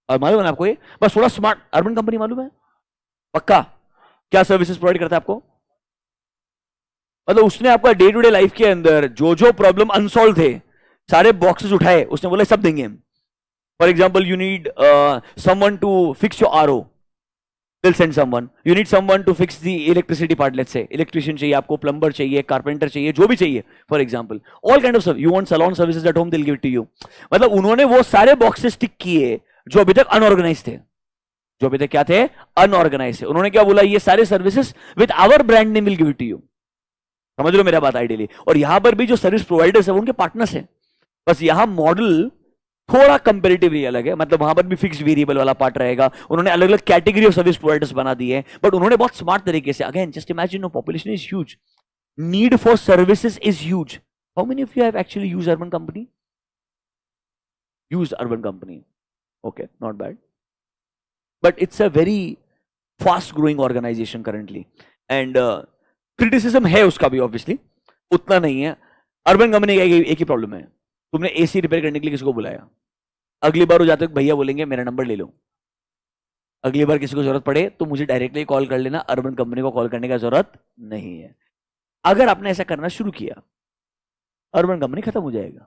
और मालूम है आपको ये, बस थोड़ा स्मार्ट अर्बन कंपनी मालूम है पक्का क्या सर्विसेज प्रोवाइड करता है आपको? मतलब उसने आपका डे टू डे लाइफ के अंदर जो जो प्रॉब्लम अनसॉल्व थे सारे बॉक्सेस उठाए, उसने बोला सब देंगे हम. For example, you need someone to fix your RO, they'll send someone. You need someone to fix the electricity part, let's say electrician चाहिए आपको, plumber चाहिए, carpenter चाहिए, जो भी चाहिए, for example all kind of stuff. You want salon services at home, they'll give it to you. मतलब उन्होंने वो सारे boxes टिक किए जो अभी तक unorganized थे, जो अभी तक क्या थे? unorganized थे. उन्होंने क्या बोला? ये सारे services with our brand name will give it to you. समझ लो मेरा बात आइडियली. और यहां पर भी जो सर्विस प्रोवाइडर्स है वो उनके पार्टनर्स हैं, बस यहां मॉडल थोड़ा कंपेरेटिवली अलग है. मतलब वहां पर भी फिक्स्ड वेरिएबल वाला पार्ट रहेगा, उन्होंने अलग अलग कैटेगरी ऑफ सर्विस प्रोवाइडर्स बना दिए हैं, बट उन्होंने बहुत स्मार्ट तरीके से, again just imagine, population is huge, need for services is huge. How many of you have actually used Urban Company? Used Urban Company? Okay, not bad, but it's a very fast growing organisation currently, and criticism है उसका भी obviously, उतना नहीं है. Urban Company का एक ही problem है, तुमने एसी रिपेयर करने के लिए किसी को बुलाया, अगली बार हो जाते भैया बोलेंगे मेरा नंबर ले लो, अगली बार किसी को जरूरत पड़े तो मुझे डायरेक्टली कॉल कर लेना, अर्बन कंपनी को कॉल करने का जरूरत नहीं है. अगर आपने ऐसा करना शुरू किया, अर्बन कंपनी खत्म हो जाएगा.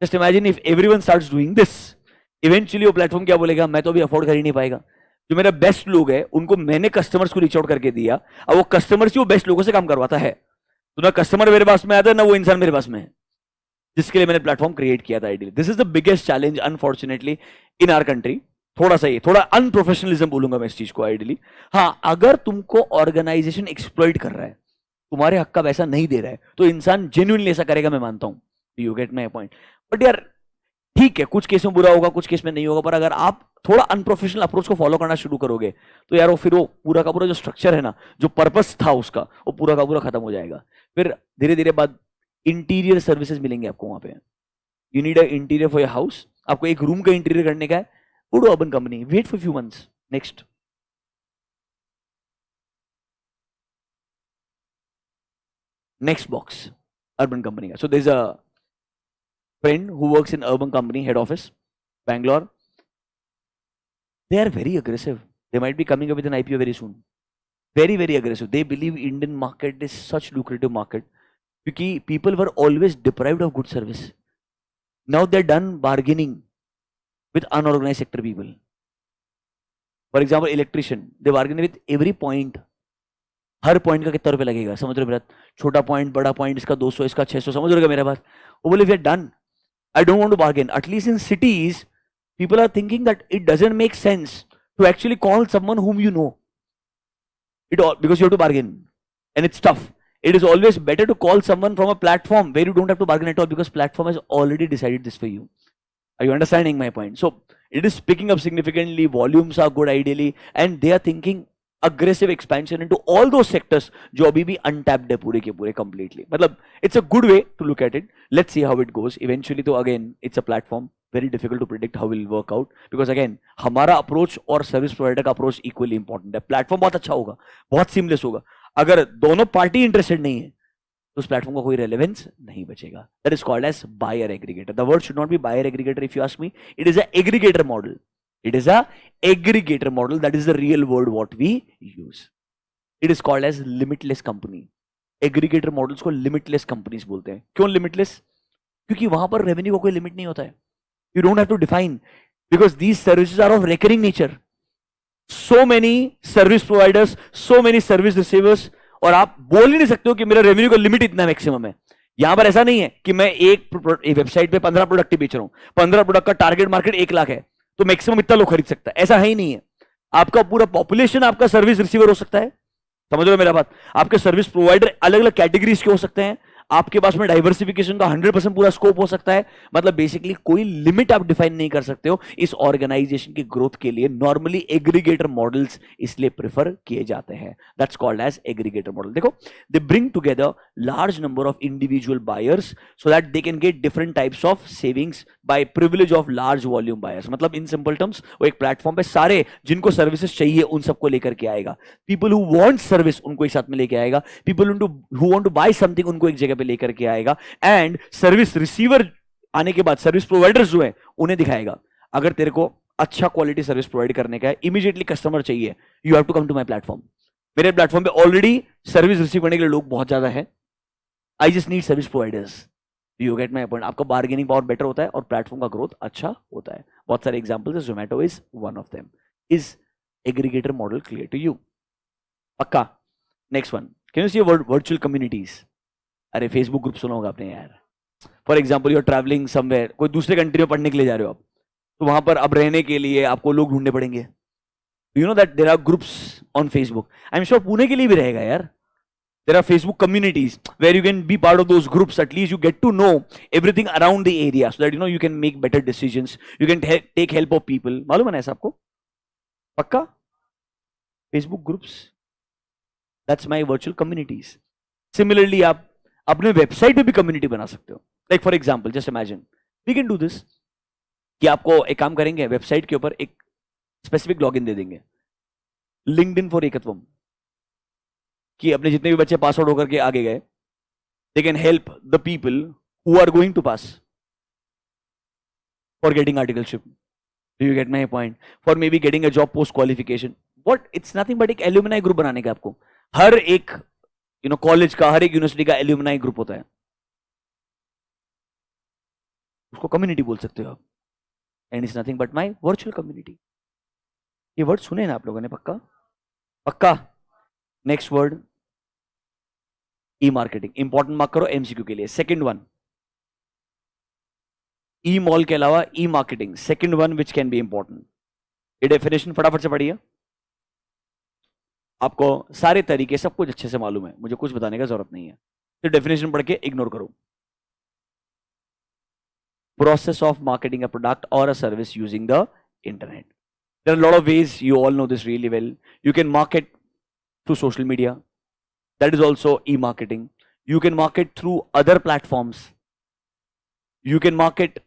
Just imagine if everyone starts doing this, eventually वो प्लेटफॉर्म क्या बोलेगा? मैं तो अभी अफोर्ड कर ही नहीं पाएगा. जो मेरा बेस्ट लोग है उनको मैंने कस्टमर्स को रीच आउट करके दिया, अब वो कस्टमर्स ही वो बेस्ट लोगों से काम करवाता है. तो ना कस्टमर मेरे पास में आता है, ना वो इंसान मेरे पास में है जिसके लिए मैंने प्लेटफॉर्म क्रिएट किया था ideally. This is the biggest challenge unfortunately in our country. थोड़ा सा ये थोड़ा अनप्रोफेशनलिज्म बोलूंगा मैं इस चीज को आइडियली. हाँ, अगर तुमको ऑर्गेनाइजेशन एक्सप्लॉइट कर रहा है, तुम्हारे हक का पैसा नहीं दे रहा है, तो इंसान जेन्युइनली ऐसा करेगा, मैं मानता हूं. You get my point. But यार ठीक है, कुछ केस में बुरा होगा, कुछ केस में नहीं होगा, पर अगर आप थोड़ा अनप्रोफेशनल अप्रोच को फॉलो करना शुरू करोगे तो यार वो फिर वो पूरा का पूरा जो स्ट्रक्चर है ना, जो पर्पस था उसका, वो पूरा का पूरा खत्म हो जाएगा. फिर धीरे धीरे बाद इंटीरियर सर्विसेज मिलेंगे आपको वहां पे. You need a interior for your house, आपको एक रूम का इंटीरियर करने का है, go to Urban Company, wait for few months. Next, next box Urban Company का. So there is a friend who works in Urban Company head office Bangalore. They are very aggressive. They might be coming up with an IPO very soon. Very, very aggressive. They believe Indian market is such lucrative market. क्योंकि people were always deprived of good service. Now they're done bargaining with unorganized sector people. For example, electrician. They bargain with every point. Her point का कितना रुपया लगेगा, समझ रहे हो मेरा? छोटा पॉइंट, बड़ा पॉइंट, इसका 200, इसका 600, समझ रहे हो मेरा बात? वो बोले we are done. I don't want to bargain. At least in cities, people are thinking that it doesn't make sense to actually call someone whom you know. It all because you have to bargain, and it's tough. It is always better to call someone from a platform where you don't have to bargain at all, because platform has already decided this for you. Are you understanding my point? So it is picking up significantly. Volumes are good ideally, and they are thinking aggressive expansion into all those sectors जो अभी भी untapped है पूरे के पूरे completely. मतलब it's a good way to look at it. Let's see how it goes. Eventually तो again it's a platform. Very difficult to predict how it will work out, because again हमारा approach और service provider का approach equally important है. Platform बहुत अच्छा होगा, बहुत seamless होगा. अगर दोनों पार्टी interested नहीं है तो उस प्लेटफॉर्म का कोई रेलेवेंस नहीं बचेगा. That is called as buyer aggregator. The word should not be buyer aggregator if you ask me. It is a aggregator model. It is a aggregator model. That is the real word what we use. It is called as limitless company. Aggregator models को limitless companies बोलते हैं. क्यों limitless? क्योंकि वहां पर revenue का कोई limit नहीं होता है. You don't have to define, because these services are of recurring nature. So many service providers, so many service receivers, और आप बोल ही नहीं सकते हो कि मेरा रेवेन्यू का लिमिट इतना मैक्सिमम है. यहां पर ऐसा नहीं है कि मैं एक वेबसाइट पे 15 प्रोडक्ट ही बेच रहा हूं. 15 प्रोडक्ट का टारगेट मार्केट 1 लाख है, तो मैक्सिमम इतना लोग खरीद सकता है. ऐसा है ही नहीं है. आपका पूरा पॉपुलेशन आपका सर्विस रिसीवर हो सकता है. समझ रहे हो मेरा बात? आपके सर्विस प्रोवाइडर अलग अलग कैटेगरीज के हो सकते हैं. आपके पास में डाइवर्सिफिकेशन का 100% पूरा स्कोप हो सकता है. मतलब बेसिकली कोई लिमिट आप डिफाइन नहीं कर सकते हो इस ऑर्गेनाइजेशन की ग्रोथ के लिए. नॉर्मली एग्रीगेटर मॉडल्स इसलिए प्रेफर किए जाते हैं. That's called as aggregator model. देखो, they bring together large number of individual buyers so that they can get different types of savings by privilege of large volume buyers. मतलब in simple terms वो एक platform पे सारे जिनको services चाहिए उन सबको लेकर के आएगा. पीपल हु वांट सर्विस उनको एक साथ में लेके आएगा. People who want to buy something उनको एक जगह पे लेकर के आएगा. एंड सर्विस रिसीवर आने के बाद सर्विस प्रोवाइडर्स जो है उन्हें दिखाएगा. अगर तेरे को अच्छा क्वालिटी सर्विस प्रोवाइड करने का है, इमीडिएटली कस्टमर चाहिए, you have to come to my platform. मेरे प्लेटफॉर्म पे ऑलरेडी सर्विस रिसीव करने के लिए लोग बहुत ज्यादा है. I just need service providers. You get my point. आपका बार्गेनिंग पावर बेटर होता है और प्लेटफॉर्म का ग्रोथ अच्छा होता है. बहुत सारे एग्जांपल्स है. Zomato is one of them. Is aggregator model clear to you? पक्का? Next one, can you see virtual communities? अरे फेसबुक ग्रुप सुना होगा आपने यार. For example you are travelling somewhere, कोई दूसरे कंट्री में पढ़ने के लिए जा रहे हो आप, तो वहां पर अब रहने के लिए आपको लोग ढूंढने पड़ेंगे. You know that there are groups on Facebook. I am sure Pune के लिए भी रहेगा यार. There are Facebook communities where you can be part of those groups. At least you get to know everything around the area, so that you can make better decisions. You can take help of people. मालूम है ना ऐसा आपको? पक्का? Facebook groups. That's my virtual communities. Similarly, आप अपने website पे भी कम्युनिटी बना सकते हो. Like for example, just imagine we can do this. कि आपको एक काम करेंगे, वेबसाइट के ऊपर एक स्पेसिफिक लॉगिन दे देंगे. LinkedIn for एकत्वम, कि अपने जितने भी बच्चे पास आउट होकर के आगे गए, they can help the people who are going to pass for getting articleship. Do you get my point? For maybe getting a job post qualification. What? It's nothing but एक alumni group बनाने का. आपको हर एक college का, हर एक university का alumni group होता है. उसको कम्युनिटी बोल सकते हो आप. And it's nothing but my virtual community. ये वर्ड सुने ना आप लोगों ने? पक्का? पक्का? Next word, e marketing. Important mark करो एमसीक्यू के लिए. सेकंड वन, ई मॉल के अलावा e marketing. Second one which can be important. ये डेफिनेशन फटाफट से पढ़िए. आपको सारे तरीके सब कुछ अच्छे से मालूम है, मुझे कुछ बताने का जरूरत नहीं है. तो डेफिनेशन पढ़ के इग्नोर करो. Process of marketing a product और a service using the internet. There are lot of ways, you all know this really well. You can market through social media. That is also e-marketing. You can market through other platforms. You can market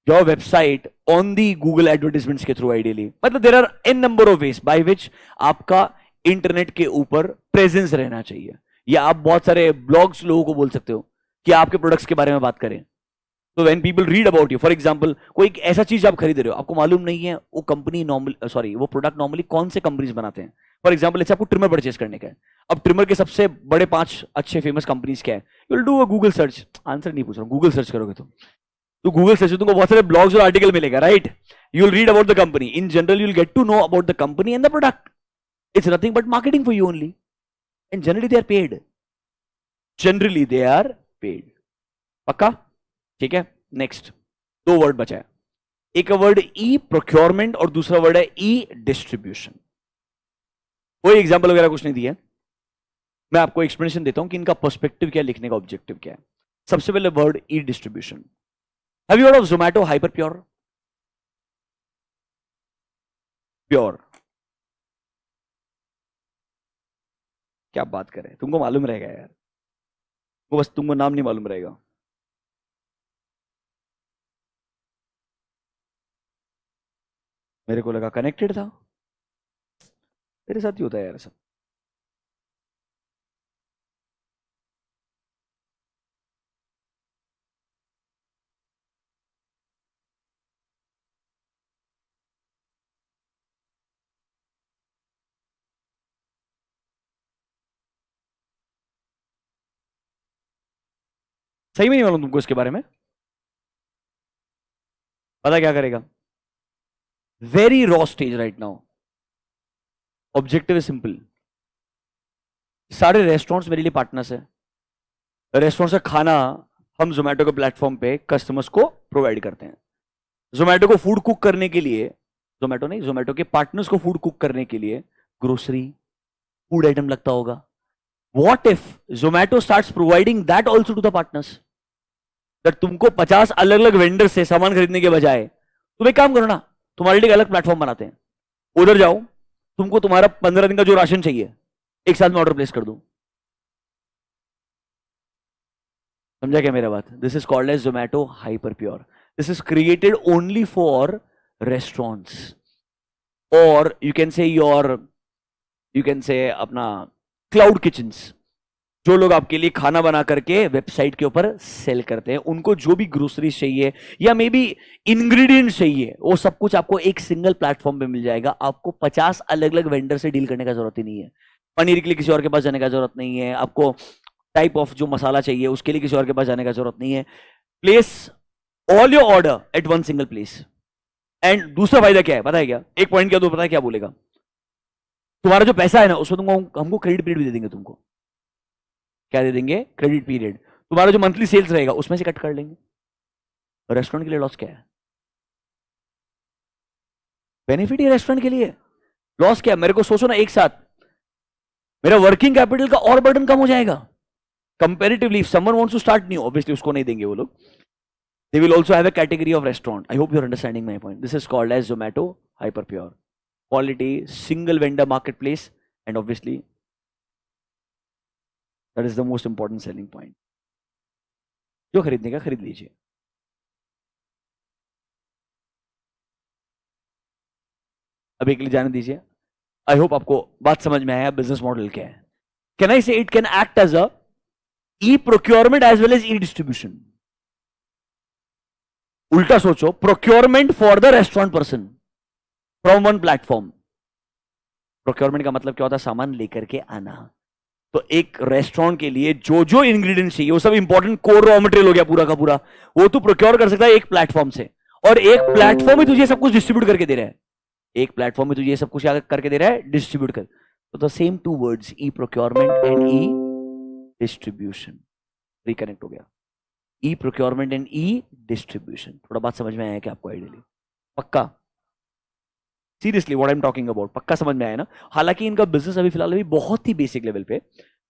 your website on the Google advertisements के through ideally. मतलब there are n number of ways by which आपका internet के ऊपर presence रहना चाहिए. या आप बहुत सारे ब्लॉग्स लोगों को बोल सकते हो कि आपके प्रोडक्ट्स के बारे में बात करें. तो when people read about you, for example कोई एक ऐसा चीज आप खरीद रहे हो, आपको मालूम नहीं है वो कंपनी वो प्रोडक्ट नॉर्मली कौन से कंपनीज बनाते हैं. फॉर एग्जांपल जैसे आपको ट्रिमर परचेस करने का है. अब ट्रिमर के सबसे बड़े 5 अच्छे फेमस कंपनीज क्या है? You will do a Google search. Answer नहीं पूछ रहा हूं, गूगल सर्च करोगे तो गूगल सर्च तुमको बहुत सारे ब्लॉग्स और आर्टिकल मिलेगा, right? You will read about the company. In general you will get to know about the company and the product. It's nothing but marketing for you only. And generally they are paid. Generally they are paid. पक्का? ठीक है. Next 2 word बचा है. एक word e procurement और दूसरा word है ई distribution. कोई एग्जाम्पल वगैरह कुछ नहीं दिया, मैं आपको एक्सप्लेनेशन देता हूं कि इनका पर्सपेक्टिव क्या है, लिखने का ऑब्जेक्टिव क्या है। सबसे पहले word E distribution. Have you heard of Zomato hyper pure? Pure, क्या बात करें, तुमको मालूम रहेगा यार, वो बस तुमको नाम नहीं मालूम रहेगा। मेरे को लगा कनेक्टेड था, तेरे साथ ही होता है यार सब। सही में नहीं मालूम तुमको इसके बारे में? पता क्या करेगा? Very raw stage right now, objective is simple. सारे रेस्टोरेंट्स मेरे लिए पार्टनर्स है। रेस्टोरेंट से खाना हम जोमेटो के प्लेटफॉर्म पे कस्टमर्स को प्रोवाइड करते हैं। जोमेटो को फूड कुक करने के लिए, जोमेटो नहीं, जोमेटो के पार्टनर्स को फूड कुक करने के लिए ग्रोसरी, फूड आइटम लगता होगा। What if Zomato starts providing that also to the partners, that तुमको 50 अलग अलग वेंडर से सामान खरीदने के बजाय तुम एक काम करो ना, तुम्हारे लिए एक अलग प्लेटफॉर्म बनाते हैं, उधर जाओ, तुमको तुम्हारा 15 दिन का जो राशन चाहिए एक साथ में ऑर्डर प्लेस कर दो। समझा क्या मेरा बात? This is called as Zomato hyper pure. This is created only for restaurants, और you can say you can say अपना क्लाउड किचन्स, जो लोग आपके लिए खाना बना करके वेबसाइट के ऊपर सेल करते हैं, उनको जो भी ग्रोसरीज चाहिए या मे बी इंग्रेडिएंट्स चाहिए, वो सब कुछ आपको एक सिंगल प्लेटफॉर्म पे मिल जाएगा। आपको 50 अलग अलग वेंडर से डील करने का जरूरत ही नहीं है। पनीर के लिए किसी और के पास जाने का जरूरत नहीं है, आपको टाइप ऑफ जो मसाला चाहिए उसके लिए किसी और के पास जाने का जरूरत नहीं है। Place all your order at one single place. And दूसरा फायदा क्या है पता है क्या? एक पॉइंट क्या, तो पता है क्या बोलेगा? तुम्हारा जो पैसा है ना उसमें तुमको हमको क्रेडिट पीरियड भी दे देंगे। तुमको क्या दे देंगे? Credit period. तुम्हारा जो मंथली सेल्स रहेगा उसमें से कट कर लेंगे। रेस्टोरेंट के लिए लॉस क्या है? बेनिफिट ही रेस्टोरेंट के लिए। लॉस क्या है? मेरे को सोचो ना, एक साथ मेरा वर्किंग कैपिटल का और बर्डन कम हो जाएगा comparatively. If someone wants to start new, obviously उसको नहीं देंगे वो लोग। They will also have a category of restaurant. I hope you are understanding my point. This is called as Zomato hyper pure. Quality, single vendor marketplace, and obviously that is the most important selling point. जो खरीदने का खरीद लीजिए। अभी के लिए जाने दीजिए। आई होप आपको बात समझ में आया बिजनेस मॉडल क्या है। Can I say it can act as a e procurement as well as e distribution. उल्टा सोचो, procurement for the restaurant person from one platform. Procurement का मतलब क्या होता है? सामान लेकर के आना। तो एक रेस्टोरेंट के लिए जो जो इंग्रेडिएंट्स चाहिए वो सब इंपॉर्टेंट कोर रॉ मटेरियल हो गया पूरा का पूरा, वो तू प्रोक्योर कर सकता है एक प्लेटफॉर्म से। और एक प्लेटफॉर्म ही तुझे सब कुछ डिस्ट्रीब्यूट करके दे रहा है। एक प्लेटफॉर्म में तुझे ये सब कुछ करके दे रहा है, डिस्ट्रीब्यूट कर। तो the same two words, e procurement and e distribution, reconnect हो गया। E procurement and e distribution. थोड़ा बात समझ में आया क्या आपको? आइडियली पक्का, seriously what I am talking about, पक्का समझ में आया ना? हालांकि इनका बिजनेस अभी फिलहाल अभी बहुत ही बेसिक लेवल पे,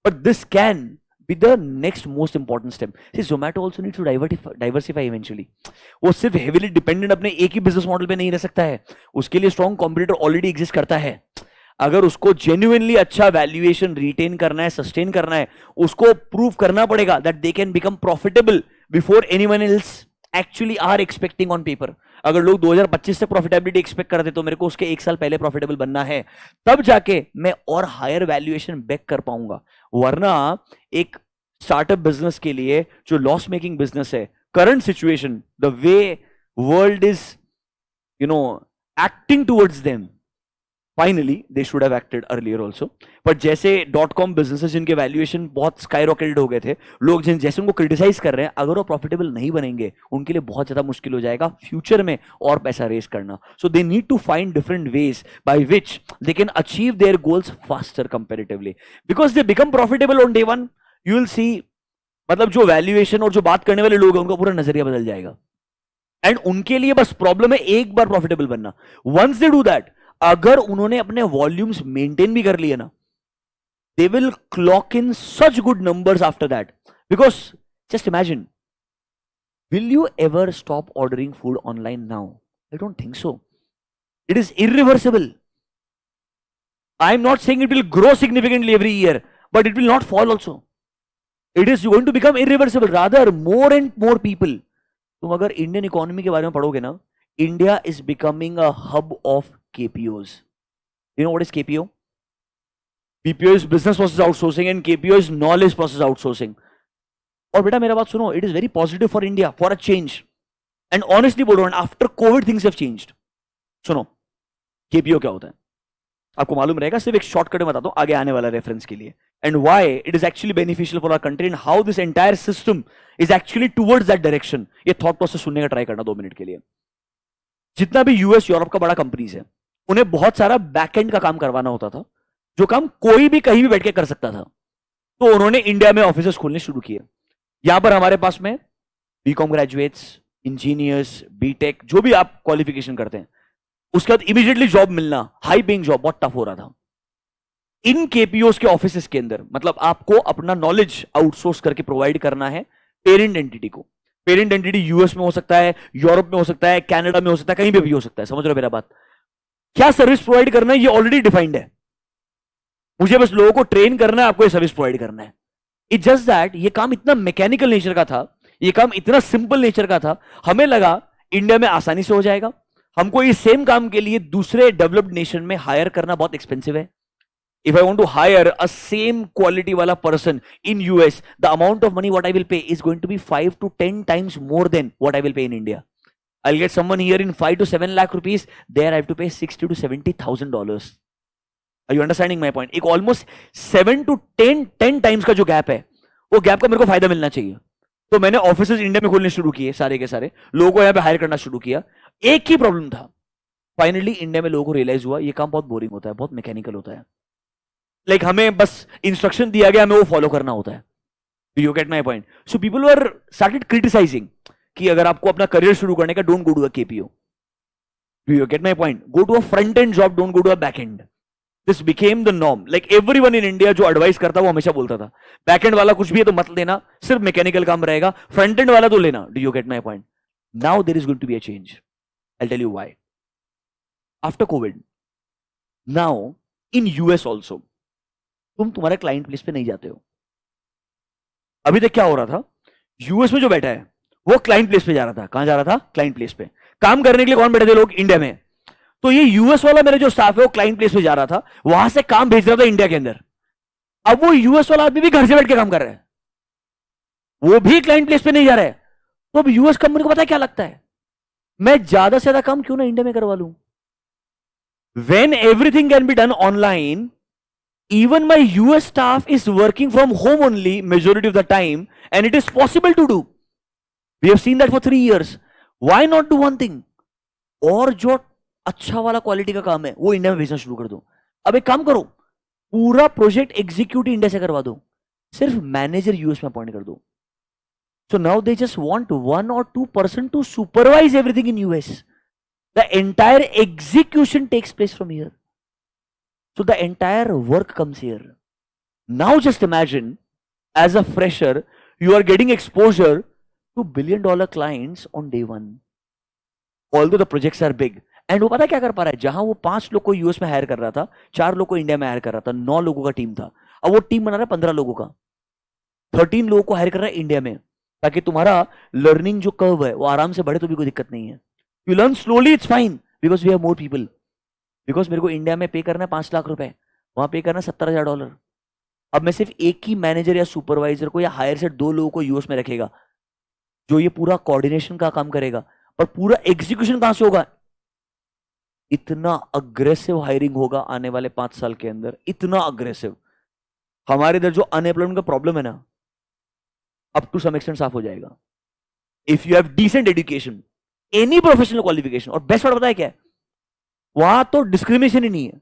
but this can be the next most important step. Zomato also needs to diversify eventually. वो सिर्फ हेवीली डिपेंडेंट अपने एक ही बिजनेस मॉडल पे नहीं रह सकता है। उसके लिए स्ट्रॉन्ग कॉम्पिटिटर ऑलरेडी एग्जिस्ट करता है। अगर उसको जेन्युइनली अच्छा वैल्यूएशन रिटेन करना है, सस्टेन करना है, उसको प्रूव करना पड़ेगा that they can become profitable before anyone else actually are expecting on paper. अगर लोग 2025 से प्रॉफिटेबिलिटी एक्सपेक्ट करते तो मेरे को उसके एक साल पहले प्रॉफिटेबल बनना है, तब जाके मैं और हायर वैल्यूएशन बैक कर पाऊंगा। वरना एक स्टार्टअप बिजनेस के लिए जो लॉस मेकिंग बिजनेस है, current situation, the way world is acting towards them, finally they should have acted earlier also. But जैसे .com बिजनेसेस जिनके वैल्यूएशन बहुत स्काई रॉकेटेड हो गए थे, लोग जैसे उनको क्रिटिसाइज कर रहे हैं, अगर वो प्रॉफिटेबल नहीं बनेंगे उनके लिए बहुत ज्यादा मुश्किल हो जाएगा फ्यूचर में और पैसा रेस करना। So they need to find different ways by which they can achieve their goals faster comparatively, because they become profitable on day one. You will see, मतलब जो वैल्यूएशन और जो बात करने वाले लोग हैं उनका पूरा नजरिया बदल जाएगा। एंड उनके लिए बस प्रॉब्लम है एक बार प्रॉफिटेबल बनना. वंस दे डू दैट, अगर उन्होंने अपने वॉल्यूम्स मेंटेन भी कर लिए ना, they will clock in such good numbers after that. Because just imagine, will you ever stop ordering food online now? I don't think so. It is irreversible. I am not saying it will grow significantly every year, but it will not fall also. It is going to become irreversible. Rather, more and more people. तुम अगर Indian economy के बारे में पढ़ोगे ना, India is becoming a hub of KPOs. You know what is KPO? BPO is business process outsourcing and KPO is knowledge process outsourcing. और बेटा मेरा बात सुनो, it is very positive for India for a change. And honestly बोल रहा हूं, after COVID things have changed. सुनो, KPO क्या होता है आपको मालूम रहेगा, सिर्फ एक शॉर्टकट में बताता हूं आगे आने वाला रेफरेंस के लिए. And why it is actually beneficial for our country and how this entire system is actually towards that direction. ये थॉट प्रोसेस सुनने का ट्राई करना 2 मिनट के लिए. जितना भी यूएस यूरोप का बड़ा कंपनीज है, उन्हें बहुत सारा बैकएंड का काम करवाना होता था, जो काम कोई भी कहीं भी बैठ के कर सकता था. तो उन्होंने इंडिया में ऑफिसेस खोलने शुरू किए. यहां पर हमारे पास में बीकॉम ग्रेजुएट्स, इंजीनियर्स, बीटेक, जो भी आप क्वालिफिकेशन करते हैं, उसके बाद इमीडिएटली जॉब मिलना, हाई पेइंग जॉब बहुत टफ हो रहा था. इन केपीओस के ऑफिसेस के अंदर, मतलब आपको अपना नॉलेज आउटसोर्स करके प्रोवाइड करना है पेरेंट एंटिटी को. पेरेंट एंटिटी यूएस में हो सकता है, यूरोप में हो सकता है, कनाडा में हो सकता है, कहीं पे भी हो सकता है. समझ रहे हो मेरा बात? क्या सर्विस प्रोवाइड करना है ये ऑलरेडी डिफाइंड है. मुझे बस लोगों को ट्रेन करना है, आपको ये सर्विस प्रोवाइड करना है. इट्स जस्ट दैट ये काम इतना मैकेनिकल नेचर का था, ये काम इतना सिंपल नेचर का था, हमें लगा इंडिया में आसानी से हो जाएगा. हमको ये सेम काम के लिए दूसरे डेवलप्ड नेशन में हायर करना बहुत एक्सपेंसिव है. If I want to hire a same quality वाला person in US, the amount of money what I will pay is going to be 5 to 10 times more than what I will pay in India. I'll get someone here in 5 to 7 lakh rupees. There I have to pay $60,000 to $70,000. Are you understanding my point? एक almost 7 to 10 times का जो gap है, वो gap का मेरे को फायदा मिलना चाहिए. तो मैंने ऑफिसेज इंडिया में खोलने शुरू किए, सारे के सारे लोगों को यहाँ पे हायर करना शुरू किया. एक ही प्रॉब्लम था, फाइनली इंडिया में लोगों को रियलाइज हुआ ये काम बहुत बोरिंग होता है, बहुत मैकेनिकल होता है. लाइक हमें बस इंस्ट्रक्शन दिया गया, हमें वो फॉलो करना होता है. You get my point? So people were started criticising कि अगर आपको अपना करियर शुरू करने का, don't go to a KPO. You get my point? Go to a front end job, don't go to a back end. This became the norm. Like everyone in India जो advice करता वो हमेशा बोलता था back and वाला कुछ भी है तो मत लेना, सिर्फ मैकेनिकल काम रहेगा, फ्रंट एंड वाला तो लेना. Do you get my point? Now there is going to be a change. I tell you why. After Covid, now in US also, तुम तुम्हारे क्लाइंट प्लेस पे नहीं जाते हो. अभी तक क्या हो रहा था, यूएस में जो बैठा है वो क्लाइंट प्लेस पे जा रहा था. कहां जा रहा था? क्लाइंट प्लेस पे. काम करने के लिए कौन बैठे थे? लोग इंडिया में. तो ये यूएस वाला मेरा जो स्टाफ है वो क्लाइंट प्लेस पे जा रहा था, वहां से काम भेज रहा था इंडिया के अंदर. अब वो यूएस वाला आदमी भी घर से बैठ के काम कर रहा है, वो भी क्लाइंट प्लेस पे नहीं जा रहा है. तो अब यूएस कंपनी को पता है क्या लगता है, मैं ज्यादा से ज्यादा काम क्यों ना इंडिया में करवा लूं. When everything can be done online, even my US staff is working from home only majority of the time and it is possible to do. We have seen that for 3 years. Why not do one thing? और जो अच्छा वाला quality का काम है वो India में भेजना शुरू कर दो. अब एक काम करो, पूरा प्रोजेक्ट एग्जीक्यूट इंडिया से करवा दो, सिर्फ मैनेजर यूएस में अपॉइंट कर दो. So now they just want 1 or 2 person to supervise everything in US. The entire execution takes place from here. So the entire work comes here. Now just imagine, as a fresher, you are getting exposure to $1 billion clients on day 1. Although the projects are big. And वो पता क्या कर पा रहा है, जहां वो 5 लोग को यूएस में हायर कर रहा था, 4 लोग को इंडिया में हायर कर रहा था, 9 लोगों का टीम था, अब वो टीम बना रहा है 15 लोगों का, 13 लोगों को हायर कर रहा है इंडिया में, ताकि तुम्हारा लर्निंग जो कर्व है वो आराम से बढ़े, तो भी कोई दिक्कत नहीं है. You learn slowly, it's fine, because we have more people. Because मेरे को इंडिया में पे करना है 5 लाख रुपए, वहां पे करना है $70,000. अब मैं सिर्फ एक ही मैनेजर या सुपरवाइजर को या हायर से 2 लोगों को यूएस में रखेगा, जो ये पूरा कोऑर्डिनेशन का काम करेगा, पर पूरा एग्जीक्यूशन कहां से होगा. इतना अग्रेसिव हायरिंग होगा आने वाले 5 साल के अंदर, इतना अग्रेसिव. हमारे इधर जो अनएम्प्लॉयमेंट का प्रॉब्लम है ना, अप टू सम एक्सटेंट साफ हो जाएगा. If you have decent education, any professional qualification, और बेस्ट पार्ट पता है क्या है, वहां तो डिस्क्रिमिनेशन ही नहीं है.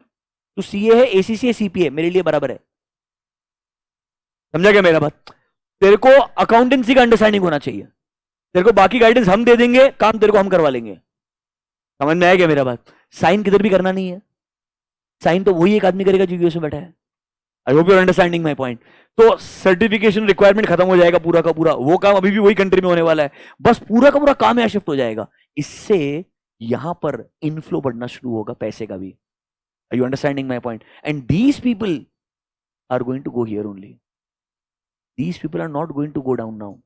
तो सीए है, एसीसी है, सीपीए मेरे लिए बराबर है. समझा क्या मेरा बात? तेरे को अकाउंटेंसी का अंडरस्टैंडिंग होना चाहिए, तेरे को बाकी गाइडेंस हम दे देंगे, काम तेरे को हम करवा लेंगे। समझ में आया क्या मेरा बात? साइन किधर भी करना नहीं है, साइन तो वही एक आदमी करेगा जो यूएस में बैठा है। I hope you are understanding my point. तो सर्टिफिकेशन रिक्वायरमेंट खत्म हो जाएगा पूरा का पूरा, वो काम अभी भी वही कंट्री में होने वाला है, बस पूरा का पूरा काम यहाँ शिफ्ट हो जाएगा। इससे यहां पर इनफ्लो बढ़ना शुरू होगा पैसे का भी। Are you understanding my point? And these people are going to go here only, these people are not going to go down now.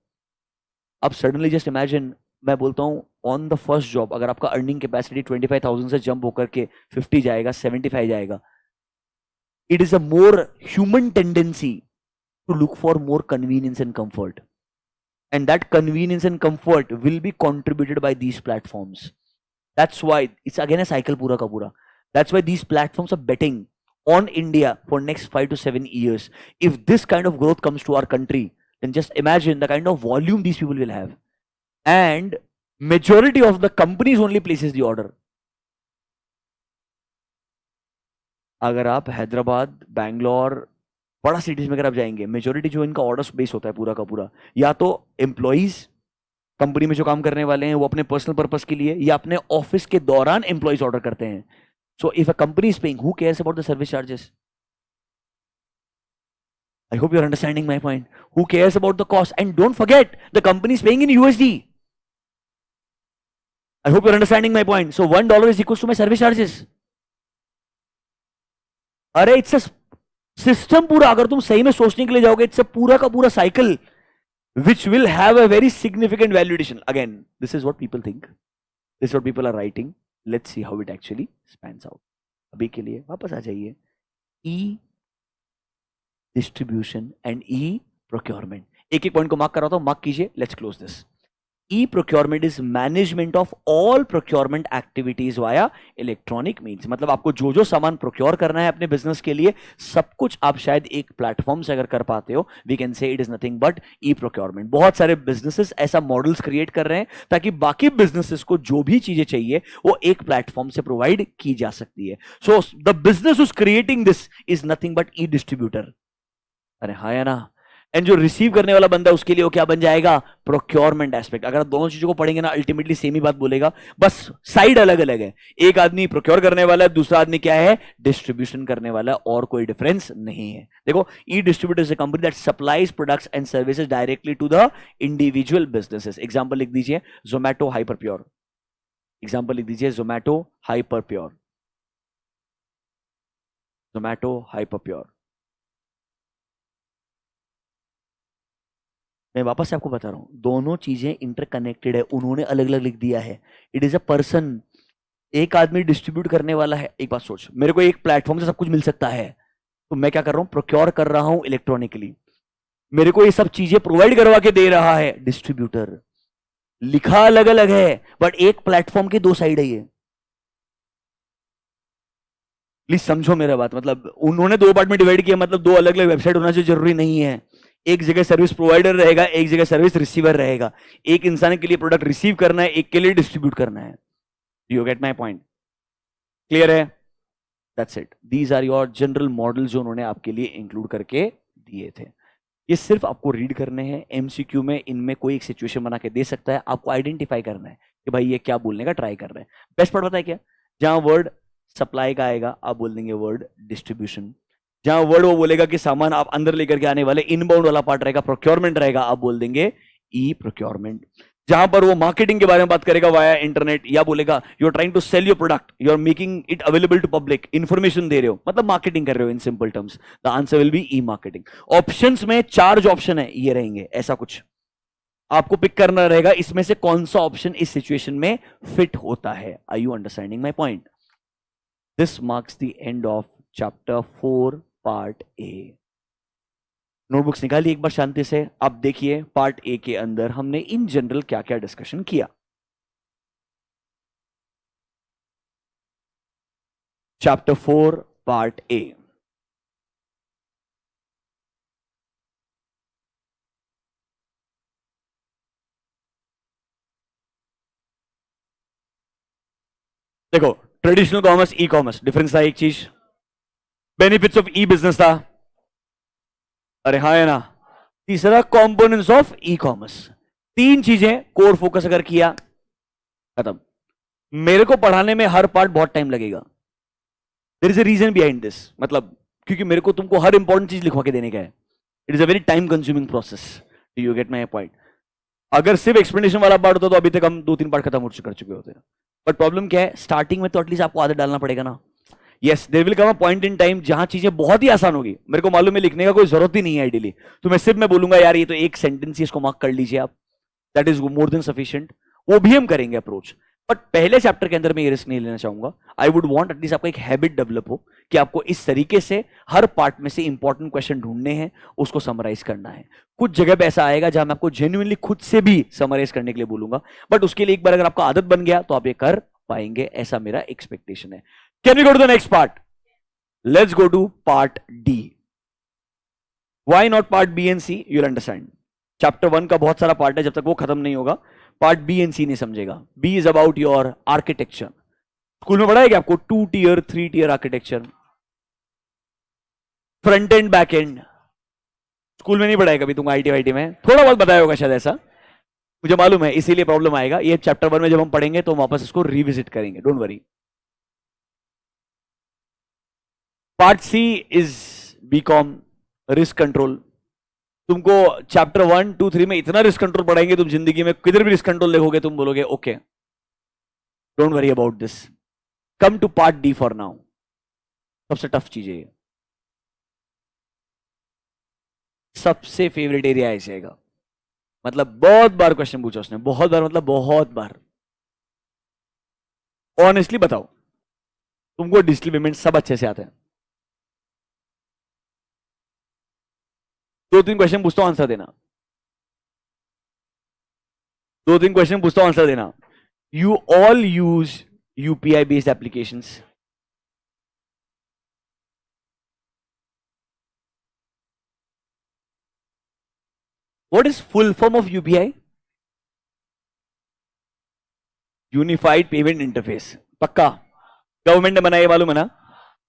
अब सडनली जस्ट इमेजिन, मैं बोलता हूं ऑन द फर्स्ट जॉब अगर आपका अर्निंग कैपेसिटी 25,000 से jump होकर के 50 जाएगा, 75 जाएगा, it is a more human tendency to look for more convenience and comfort, and that convenience and comfort will be contributed by these platforms. That's why it's again a cycle pura ka pura. That's why these platforms are betting on India for next 5 to 7 years. If this kind of growth comes to our country, then just imagine the kind of volume these people will have, and majority of the companies only places the order. अगर आप हैदराबाद, बैंगलोर, बड़ा cities में अगर आप जाएंगे, majority जो इनका order base होता है पूरा का पूरा, या तो एम्प्लॉइज कंपनी में जो काम करने वाले हैं वो अपने पर्सनल पर्पस के लिए, या अपने ऑफिस के दौरान एम्प्लॉइज ऑर्डर करते हैं। So if a company is paying, who cares about the service charges? I hope you are understanding my point. Who cares about the cost? And don't forget the company is paying in USD. I hope you are understanding my point. So $1 is equal to my service charges. अरे it's a system पूरा, अगर तुम सही में सोचने के लिए जाओगे, इट्स अ पूरा का पूरा cycle which will have a very significant value addition. Again this is what people think, this what people are writing, let's see how it actually spans out. अभी के लिए वापस आ जाइए, e distribution and e procurement. एक एक point को mark कर रहा था, मार्क कीजिए, let's close this. E-procurement is management of all procurement activities via electronic means। मतलब आपको जो जो सामान प्रोक्योर करना है अपने बिजनेस के लिए, सब कुछ आप शायद एक प्लेटफॉर्म से अगर कर पाते हो, we can say it is nothing but e procurement. बहुत सारे बिजनेसेस ऐसा मॉडल्स क्रिएट कर रहे हैं ताकि बाकी बिजनेसेस को जो भी चीजें चाहिए वो एक प्लेटफॉर्म से प्रोवाइड की जा सकती है। So the business is creating this is nothing but E distributor. अरे हाँ या ना? एंड जो रिसीव करने वाला बंदा है उसके लिए वो क्या बन जाएगा? Procurement aspect. अगर आप दोनों चीजों को पढ़ेंगे ना, अल्टीमेटली सेम ही बात बोलेगा, बस साइड अलग अलग है। एक आदमी प्रोक्योर करने वाला है, दूसरा आदमी क्या है? डिस्ट्रीब्यूशन करने वाला है, और कोई डिफरेंस नहीं है। देखो, e distributor is a company that supplies products and services directly to the individual businesses. Example लिख दीजिए, जोमैटो हाइपर प्योर। एग्जांपल लिख दीजिए, Zomato Hyperpure, Zomato Hyperpure. मैं वापस से आपको बता रहा हूं, दोनों चीजें इंटरकनेक्टेड है, उन्होंने अलग अलग लिख दिया है। इट इज अ पर्सन, एक आदमी डिस्ट्रीब्यूट करने वाला है। एक बात सोच, मेरे को एक प्लेटफॉर्म से सब कुछ मिल सकता है, तो मैं क्या कर रहा हूं? प्रोक्योर कर रहा हूं इलेक्ट्रॉनिकली। मेरे को ये सब चीजें प्रोवाइड करवा के दे रहा है डिस्ट्रीब्यूटर। लिखा अलग अलग है बट एक प्लेटफॉर्म की दो साइड है ये। प्लीज समझो मेरा बात, मतलब उन्होंने दो पार्ट में डिवाइड किया, मतलब दो अलग अलग वेबसाइट होना चाहिए जरूरी नहीं है। एक जगह सर्विस प्रोवाइडर रहेगा, एक जगह सर्विस रिसीवर रहेगा। एक इंसान के लिए प्रोडक्ट रिसीव करना है, एक के लिए डिस्ट्रीब्यूट करना है। You get my point? Clear है? That's it. These are your general model जो उन्होंने आपके लिए इंक्लूड करके दिए थे। ये सिर्फ आपको रीड करने हैं। एमसीक्यू में इनमें कोई एक सिचुएशन बना के दे सकता है, आपको आइडेंटिफाई करना है कि भाई ये क्या बोलने का ट्राई कर रहे हैं। बेस्ट पार्ट पता है क्या? जहां वर्ड सप्लाई का आएगा आप बोल देंगे वर्ड डिस्ट्रीब्यूशन। जहां वर्ड वो बोलेगा कि सामान आप अंदर लेकर के आने वाले, इनबाउंड वाला पार्ट रहेगा, प्रोक्योरमेंट रहेगा, आप बोल देंगे ई प्रोक्योरमेंट। जहां पर वो मार्केटिंग के बारे में बात करेगा वाया इंटरनेट, या बोलेगा you are trying to sell your product, you are making it available to public, information दे रहे हो, मतलब मार्केटिंग कर रहे हो in simple terms, the answer will be e marketing. Options में 4 जो ऑप्शन है ये रहेंगे, ऐसा कुछ आपको पिक करना रहेगा, इसमें से कौन सा ऑप्शन इस सिचुएशन में फिट होता है। Are you understanding my point? This marks the end of chapter 4 part A. Notebooks निकालिए एक बार शांति से। आप देखिए पार्ट ए के अंदर हमने इन जनरल क्या क्या डिस्कशन किया। Chapter 4 part A. देखो, traditional commerce, e commerce, difference था एक चीज, बेनिफिट्स ऑफ ई बिजनेस था, अरे हाँ है ना। तीसरा कंपोनेंट्स ऑफ ई कॉमर्स। 3 चीजें कोर फोकस अगर किया, खत्म। मेरे को पढ़ाने में हर पार्ट बहुत टाइम लगेगा, there is a reason behind this, मतलब क्योंकि मेरे को तुमको हर इंपॉर्टेंट चीज लिखवा के देने का है। It is a very time consuming process. Do you get my point? अगर सिर्फ एक्सप्लेनेशन वाला पार्ट होता तो अभी तक हम 2-3 पार्ट खत्म कर चुके होते हैं। बट प्रॉब्लम क्या है, स्टार्टिंग में तो एटलीस्ट आपको आदत डालना पड़ेगा ना। Yes, there will come a point in time जहां चीजें बहुत ही आसान होगी। मेरे को मालूम है लिखने का कोई जरूरत ही नहीं है आइडियली, तो मैं सिर्फ बोलूंगा यार ये तो एक सेंटेंस ही, इसको मार्क कर लीजिए आप, that is more than sufficient. वो भी हम करेंगे अप्रोच, बट पहले चैप्टर के अंदर मैं ये रिस्क नहीं लेना चाहूंगा। आई वुड वांट एटलीस्ट आपका एक हैबिट डेवलप हो कि आपको इस तरीके से हर पार्ट में से इंपॉर्टेंट क्वेश्चन ढूंढने हैं, उसको समराइज करना है। कुछ जगह पे ऐसा आएगा जहां मैं आपको जेन्युइनली खुद से भी समराइज करने के लिए बोलूंगा, बट उसके लिए एक बार अगर आपका आदत बन गया तो आप ये कर पाएंगे, ऐसा मेरा एक्सपेक्टेशन है। Can we go to the next part? Let's go to part D. Why not part B and C? You'll understand. Chapter 1 का बहुत सारा पार्ट है, जब तक वो खत्म नहीं होगा पार्ट बी एंड सी नहीं समझेगा। B is about your architecture. School में पढ़ाएगा आपको 2 tier 3 tier architecture, front end back end. School में नहीं पढ़ाएगा कभी तुम, आईटी वाईटी में थोड़ा बहुत बताया होगा शायद, ऐसा मुझे मालूम है, इसीलिए प्रॉब्लम आएगा। ये चैप्टर 1 में जब हम पढ़ेंगे तो वापस इसको रिविजिट करेंगे, don't worry. Part C is become risk control. तुमको चैप्टर 1 2 3 में इतना रिस्क कंट्रोल पढ़ाएंगे, तुम जिंदगी में किधर भी रिस्क कंट्रोल देखोगे तुम बोलोगे okay, don't worry about this. Come to part D for now. सबसे टफ चीज है, सबसे फेवरेट एरिया ऐसे आएगा। मतलब बहुत बार क्वेश्चन पूछा उसने, बहुत बार, मतलब बहुत बार। ऑनेस्टली बताओ, तुमको डिजिटल पेमेंट सब अच्छे से आते हैं? 2-3 क्वेश्चन पूछता हूं, आंसर देना। 2-3 क्वेश्चन पूछता हूं, आंसर देना। You all use UPI based applications? What is full form of UPI? Unified payment interface. पक्का? गवर्नमेंट ने बनाया, मालूम है ना?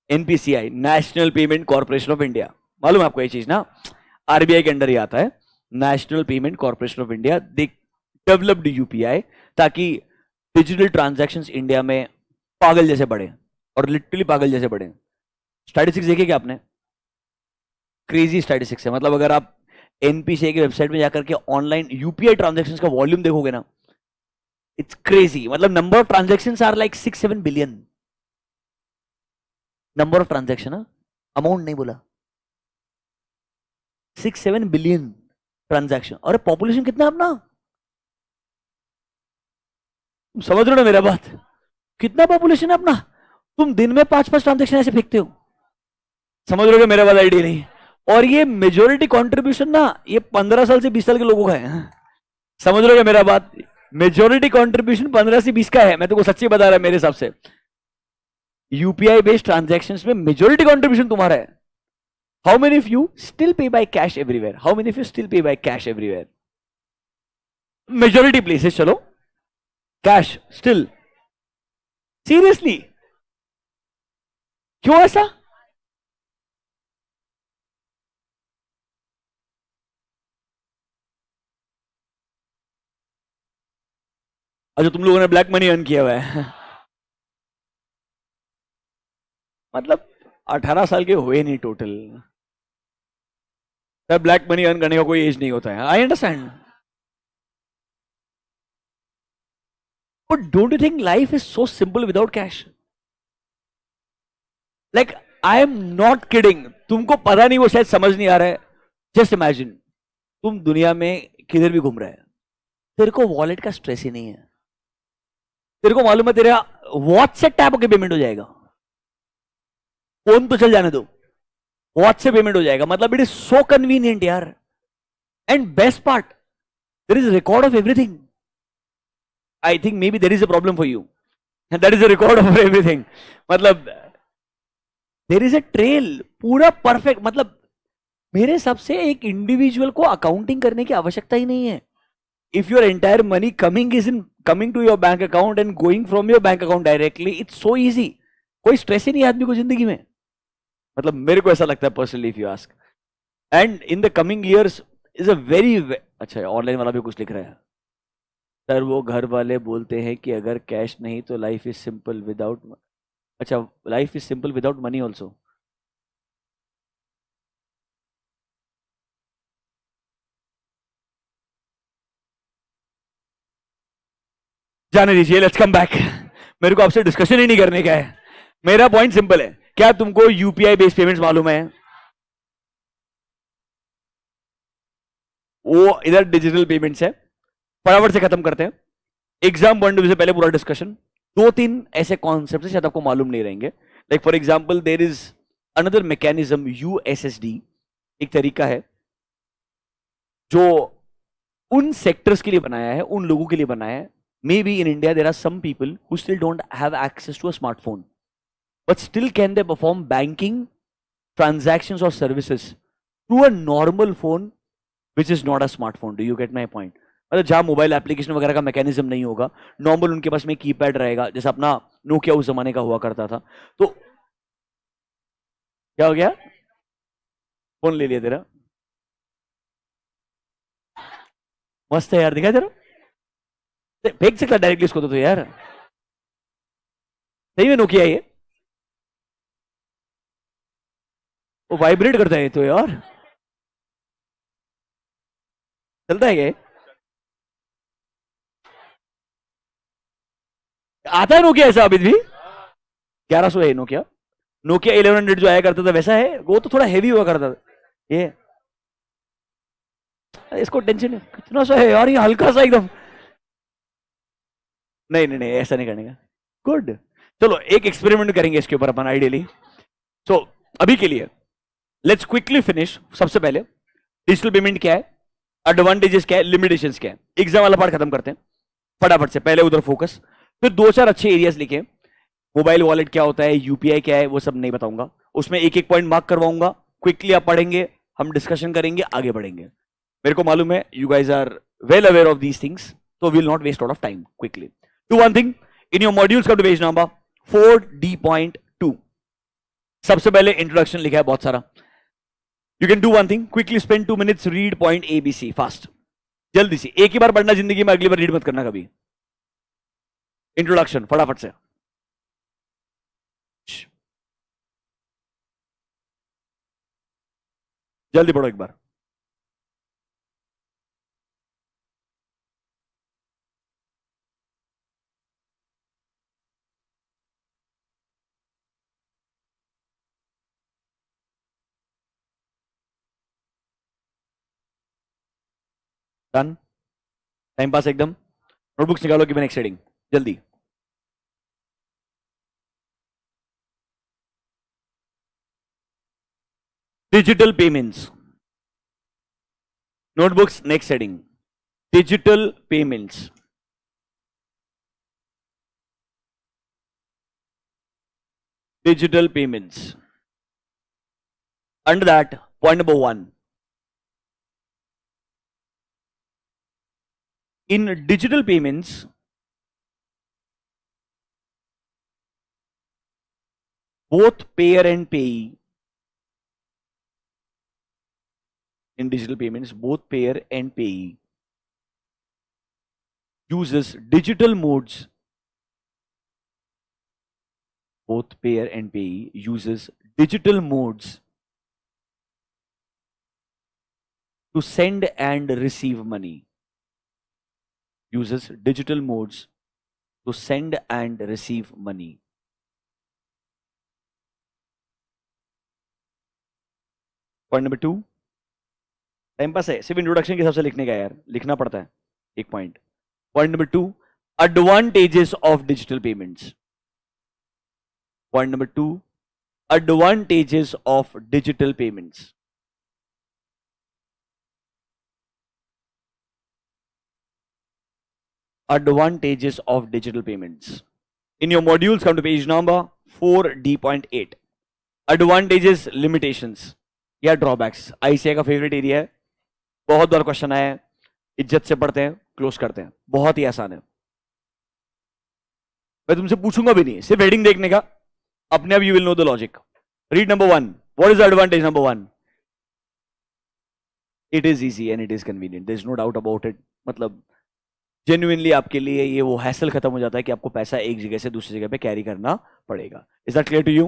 NPCI, national payment corporation of India. मालूम है आपको ये चीज ना? आरबीआई के अंडर ही आता है, national payment corporation of India. They developed UPI ताकि डिजिटल ट्रांजैक्शंस इंडिया में पागल जैसे बढ़े, और लिटरली पागल जैसे बढ़े। स्टैटिस्टिक्स देखे क्या आपने? क्रेजी स्टैटिस्टिक्स है। मतलब अगर आप एनपीसीआई की वेबसाइट में जाकर के ऑनलाइन यूपीआई ट्रांजैक्शंस का वॉल्यूम देखोगे ना, इट्स क्रेजी। मतलब number of transactions are like 6-7 billion. Number of transaction, amount नहीं बोला, 6-7 बिलियन ट्रांजैक्शन। और पॉपुलेशन कितना है अपना? तुम समझ रहे हो ना मेरा बात? कितना पॉपुलेशन है अपना? तुम दिन में 5-5 ट्रांजैक्शन ऐसे फेंकते हो। समझ रहे हो मेरा बात? आइडिया नहीं। और ये मेजोरिटी कंट्रीब्यूशन ना, ये 15 साल से 20 साल के लोगों का है। समझ रहे हो मेरा बात? मेजोरिटी कंट्रीब्यूशन 15 से 20 का है, मैं तुमको सच्ची बता रहा हूं। मेरे हिसाब से यूपीआई बेस्ड ट्रांजैक्शंस में मेजोरिटी कंट्रीब्यूशन तुम्हारा है। How many of you still pay by cash everywhere? How many of you still pay by cash everywhere? Majority places, चलो कैश स्टिल। सीरियसली? क्यों ऐसा? अच्छा, तुम लोगों ने ब्लैक मनी अर्न किया हुआ है। मतलब 18 साल के हुए नहीं टोटल। ब्लैक मनी अर्न करने का कोई एज नहीं होता है, I understand. But don't you think life is so simple without cash? Like I am not kidding, तुमको पता नहीं, वो शायद समझ नहीं आ रहा है। जस्ट इमेजिन, तुम दुनिया में किधर भी घूम रहे हैं, तेरे को वॉलेट का स्ट्रेस ही नहीं है। तेरे को मालूम है तेरा वॉच से टैप होकर पेमेंट हो जाएगा। फोन तो चल जाने दो, वॉच से पेमेंट हो जाएगा। मतलब इट इज सो कन्वीनियंट यार। And best part, there is record of everything. I think maybe there is a problem for you, that is a record of everything. मतलब देयर इज अ ट्रेल, पूरा perfect. मतलब मेरे हिसाब से एक individual को accounting करने की आवश्यकता ही नहीं है। If your entire money coming to your bank account and going from your bank account directly, it's so easy. कोई स्ट्रेस ही नहीं है आदमी को जिंदगी में। मतलब मेरे को ऐसा लगता है personally, if you ask. And in the coming years is a very, अच्छा ऑनलाइन वाला भी कुछ लिख रहा है। सर वो घर वाले बोलते हैं कि अगर कैश नहीं तो लाइफ इज सिंपल विदाउट, अच्छा life is simple without money also. जाने दीजिए, लेट्स कम बैक। मेरे को आपसे डिस्कशन ही नहीं करने का है। मेरा पॉइंट सिंपल है, क्या तुमको यूपीआई बेस्ड पेमेंट्स मालूम है? वो इधर डिजिटल पेमेंट्स है। फटाफट से खत्म करते हैं, एग्जाम पॉइंट ऑफ व्यू से पहले पूरा डिस्कशन। दो तीन ऐसे कॉन्सेप्ट शायद आपको मालूम नहीं रहेंगे, like for example there is another mechanism USSD, एक तरीका है जो उन सेक्टर्स के लिए बनाया है, उन लोगों के लिए बनाया है। Maybe in India there are some people who still don't have access to a smartphone, but still can they perform banking transactions or services through a normal phone which is not a smartphone. Do you get my point? मतलब जहां mobile application वगैरह का mechanism नहीं होगा, normal उनके पास में keypad रहेगा, जैसे अपना नोकिया उस जमाने का हुआ करता था। तो क्या हो गया? फोन ले लिया तेरा? मस्त है यार, दिखा तेरा, फेंक सकता डायरेक्टली इसको तो यार, सही में नोकिया ये, वो वाइब्रेट करता है तो यार, चलता है क्या? आता है नोकिया ऐसा अभी भी? 1100 है नोकिया। नोकिया 1100 जो आया करता था वैसा है, वो तो थोड़ा हैवी हुआ करता था ये। इसको टेंशन है कितना सा है यार, ये हल्का सा एकदम। नहीं नहीं नहीं, ऐसा नहीं करने का। गुड, चलो एक एक्सपेरिमेंट करेंगे इसके ऊपर अपन आइडियली। सो अभी के लिए लेट्स क्विकली फिनिश। सबसे पहले डिजिटल पेमेंट क्या है, एडवांटेजेस क्या है, लिमिटेशंस क्या है, एग्जाम वाला पार्ट खत्म करते हैं फटाफट से, पहले उधर फोकस। फिर दो चार अच्छे एरियाज लिखे, मोबाइल वॉलेट क्या होता है, यूपीआई क्या है, वो सब नहीं बताऊंगा, उसमें एक एक पॉइंट मार्क करवाऊंगा, क्विकली आप पढ़ेंगे, हम डिस्कशन करेंगे, आगे बढ़ेंगे। मेरे को मालूम है you guys are well aware of these things, तो will not waste lot of time, quickly do one thing in your modules, come to page number 4D.2। सबसे पहले इंट्रोडक्शन लिखा है बहुत सारा। You can do one thing, quickly spend 2 minutes, read point ABC fast, जल्दी से, एक ही बार पढ़ना जिंदगी में, अगली बार रीड मत करना कभी। इंट्रोडक्शन फटाफट से, जल्दी पढ़ो एक बार। डन, टाइम पास एकदम, नोटबुक्स निकालो कि मैं नेक्स्ट हेडिंग, जल्दी। Digital payments, notebooks next heading, digital payments. Digital payments. Under that, point number 1. In digital payments, both payer and payee, in digital payments, both payer and payee uses digital modes. Both payer and payee uses digital modes to send and receive money. Uses digital modes to send and receive money. Point number 2. Time pass है, सिर्फ introduction के हिसाब से लिखने का यार, लिखना पड़ता है एक point. Point number 2, advantages of digital payments. Point number 2, advantages of digital payments. Advantages of digital payments. In your modules, come to page number 4D.8. Advantages, limitations या ड्रॉबैक्स, आईसीआई का फेवरेट एरिया है, बहुत बार question आया है, इज्जत से पढ़ते हैं, क्लोज करते हैं, बहुत ही आसान है। मैं तुमसे पूछूंगा भी नहीं, सिर्फ हेडिंग देखने का, अपने आप you will know the logic. Read number 1, what is advantage number 1? It is easy and it is convenient, there is no doubt about it. मतलब जेन्युइनली आपके लिए ये वो हैसल खत्म हो जाता है कि आपको पैसा एक जगह से दूसरी जगह पे कैरी करना पड़ेगा. Is that clear to you?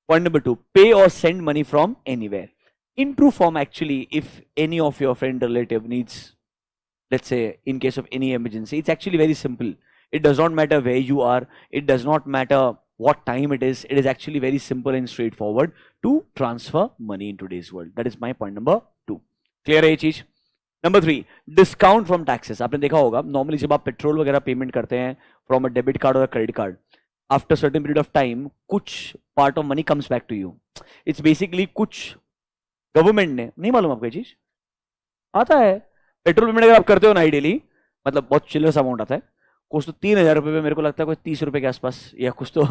Point number 2, pay और send money from anywhere. In true form, actually, if any of your friend relative needs, let's say, in case of any emergency, it's actually very simple. It does not matter where you are. It does not matter what time it is. It is actually very simple and straightforward to transfer money in today's world. That is my point number 2. Clear है ये चीज? Number 3, discount from taxes. आपने देखा होगा normally जब आप petrol वगैरह payment करते हैं फ्रॉम अ डेबिट कार्ड और credit card, after certain period of time कुछ part of money comes back to you. It's basically कुछ गवर्नमेंट ने, नहीं मालूम आपको ये चीज आता है, पेट्रोल पेमेंट अगर आप करते हो ना आइडियली, मतलब बहुत चिल्लर अमाउंट आता है, कुछ तो 3,000 रुपए पे मेरे को लगता है कुछ 30 रुपए के आसपास, या कुछ तो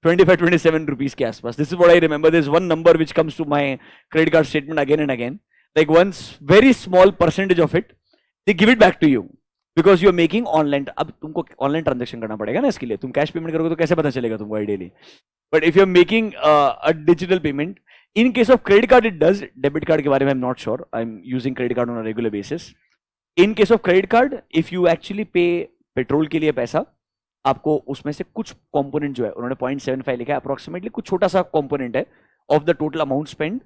25-27 रुपीज के आसपास. This is what I remember. This one number which comes to my credit card statement again and again. Like once very small percentage of it they give it back to you because you are making online. अब तुमको online transaction करना पड़ेगा ना इसके लिए. तुम cash payment करोगे तो कैसे पता चलेगा तुमको आइडियली. But if you are making a digital payment, in case of credit card it does. debit card के बारे में I'm not sure. I'm using credit card on a regular basis. In case of credit card, if you actually pay petrol के लिए पैसा, आपको उसमें से कुछ कंपोनेंट जो है, उन्होंने 0.75 लिखा है अप्रोक्सीमेटली, कुछ छोटा सा कंपोनेंट है of the total amount spend.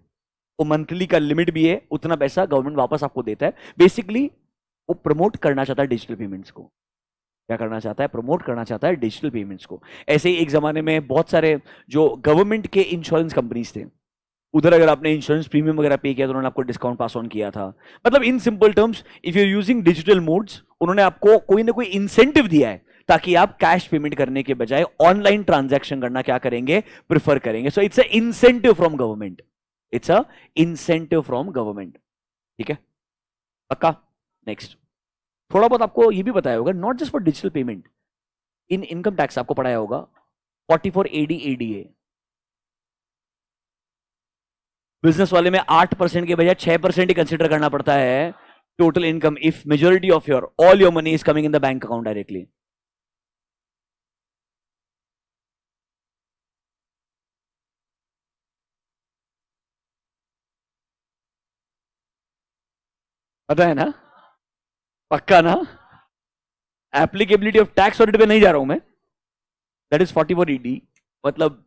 वो मंथली का लिमिट भी है, उतना पैसा गवर्नमेंट वापस आपको देता है. बेसिकली वो प्रमोट करना चाहता है डिजिटल पेमेंट्स को. क्या करना चाहता है? प्रमोट करना चाहता है डिजिटल पेमेंट्स को. ऐसे ही एक जमाने में बहुत सारे जो गवर्नमेंट के इंश्योरेंस कंपनीज थे, उधर अगर आपने इंश्योरेंस प्रीमियम वगैरह पे किया तो उन्होंने आपको डिस्काउंट पास ऑन किया था. मतलब in simple terms, if you are using digital modes, उन्होंने आपको कोई ना कोई इंसेंटिव दिया है ताकि आप कैश पेमेंट करने के बजाय ऑनलाइन ट्रांजैक्शन करना क्या करेंगे? प्रिफर करेंगे. So it's a incentive from government. It's a incentive from government. ठीक है, पक्का? नेक्स्ट, थोड़ा बहुत आपको ये भी बताया होगा, not just for digital payment, in income tax आपको पढ़ाया होगा 44 AD ADA. बिजनेस वाले में 8% के बजाय 6% ही कंसिडर करना पड़ता है total income if majority of your all your money is coming in the bank account directly. पता है ना? पक्का ना? एप्लीकेबिलिटी ऑफ टैक्स ऑडिट पे नहीं जा रहा हूं मैं. दैट इज 44 ED, मतलब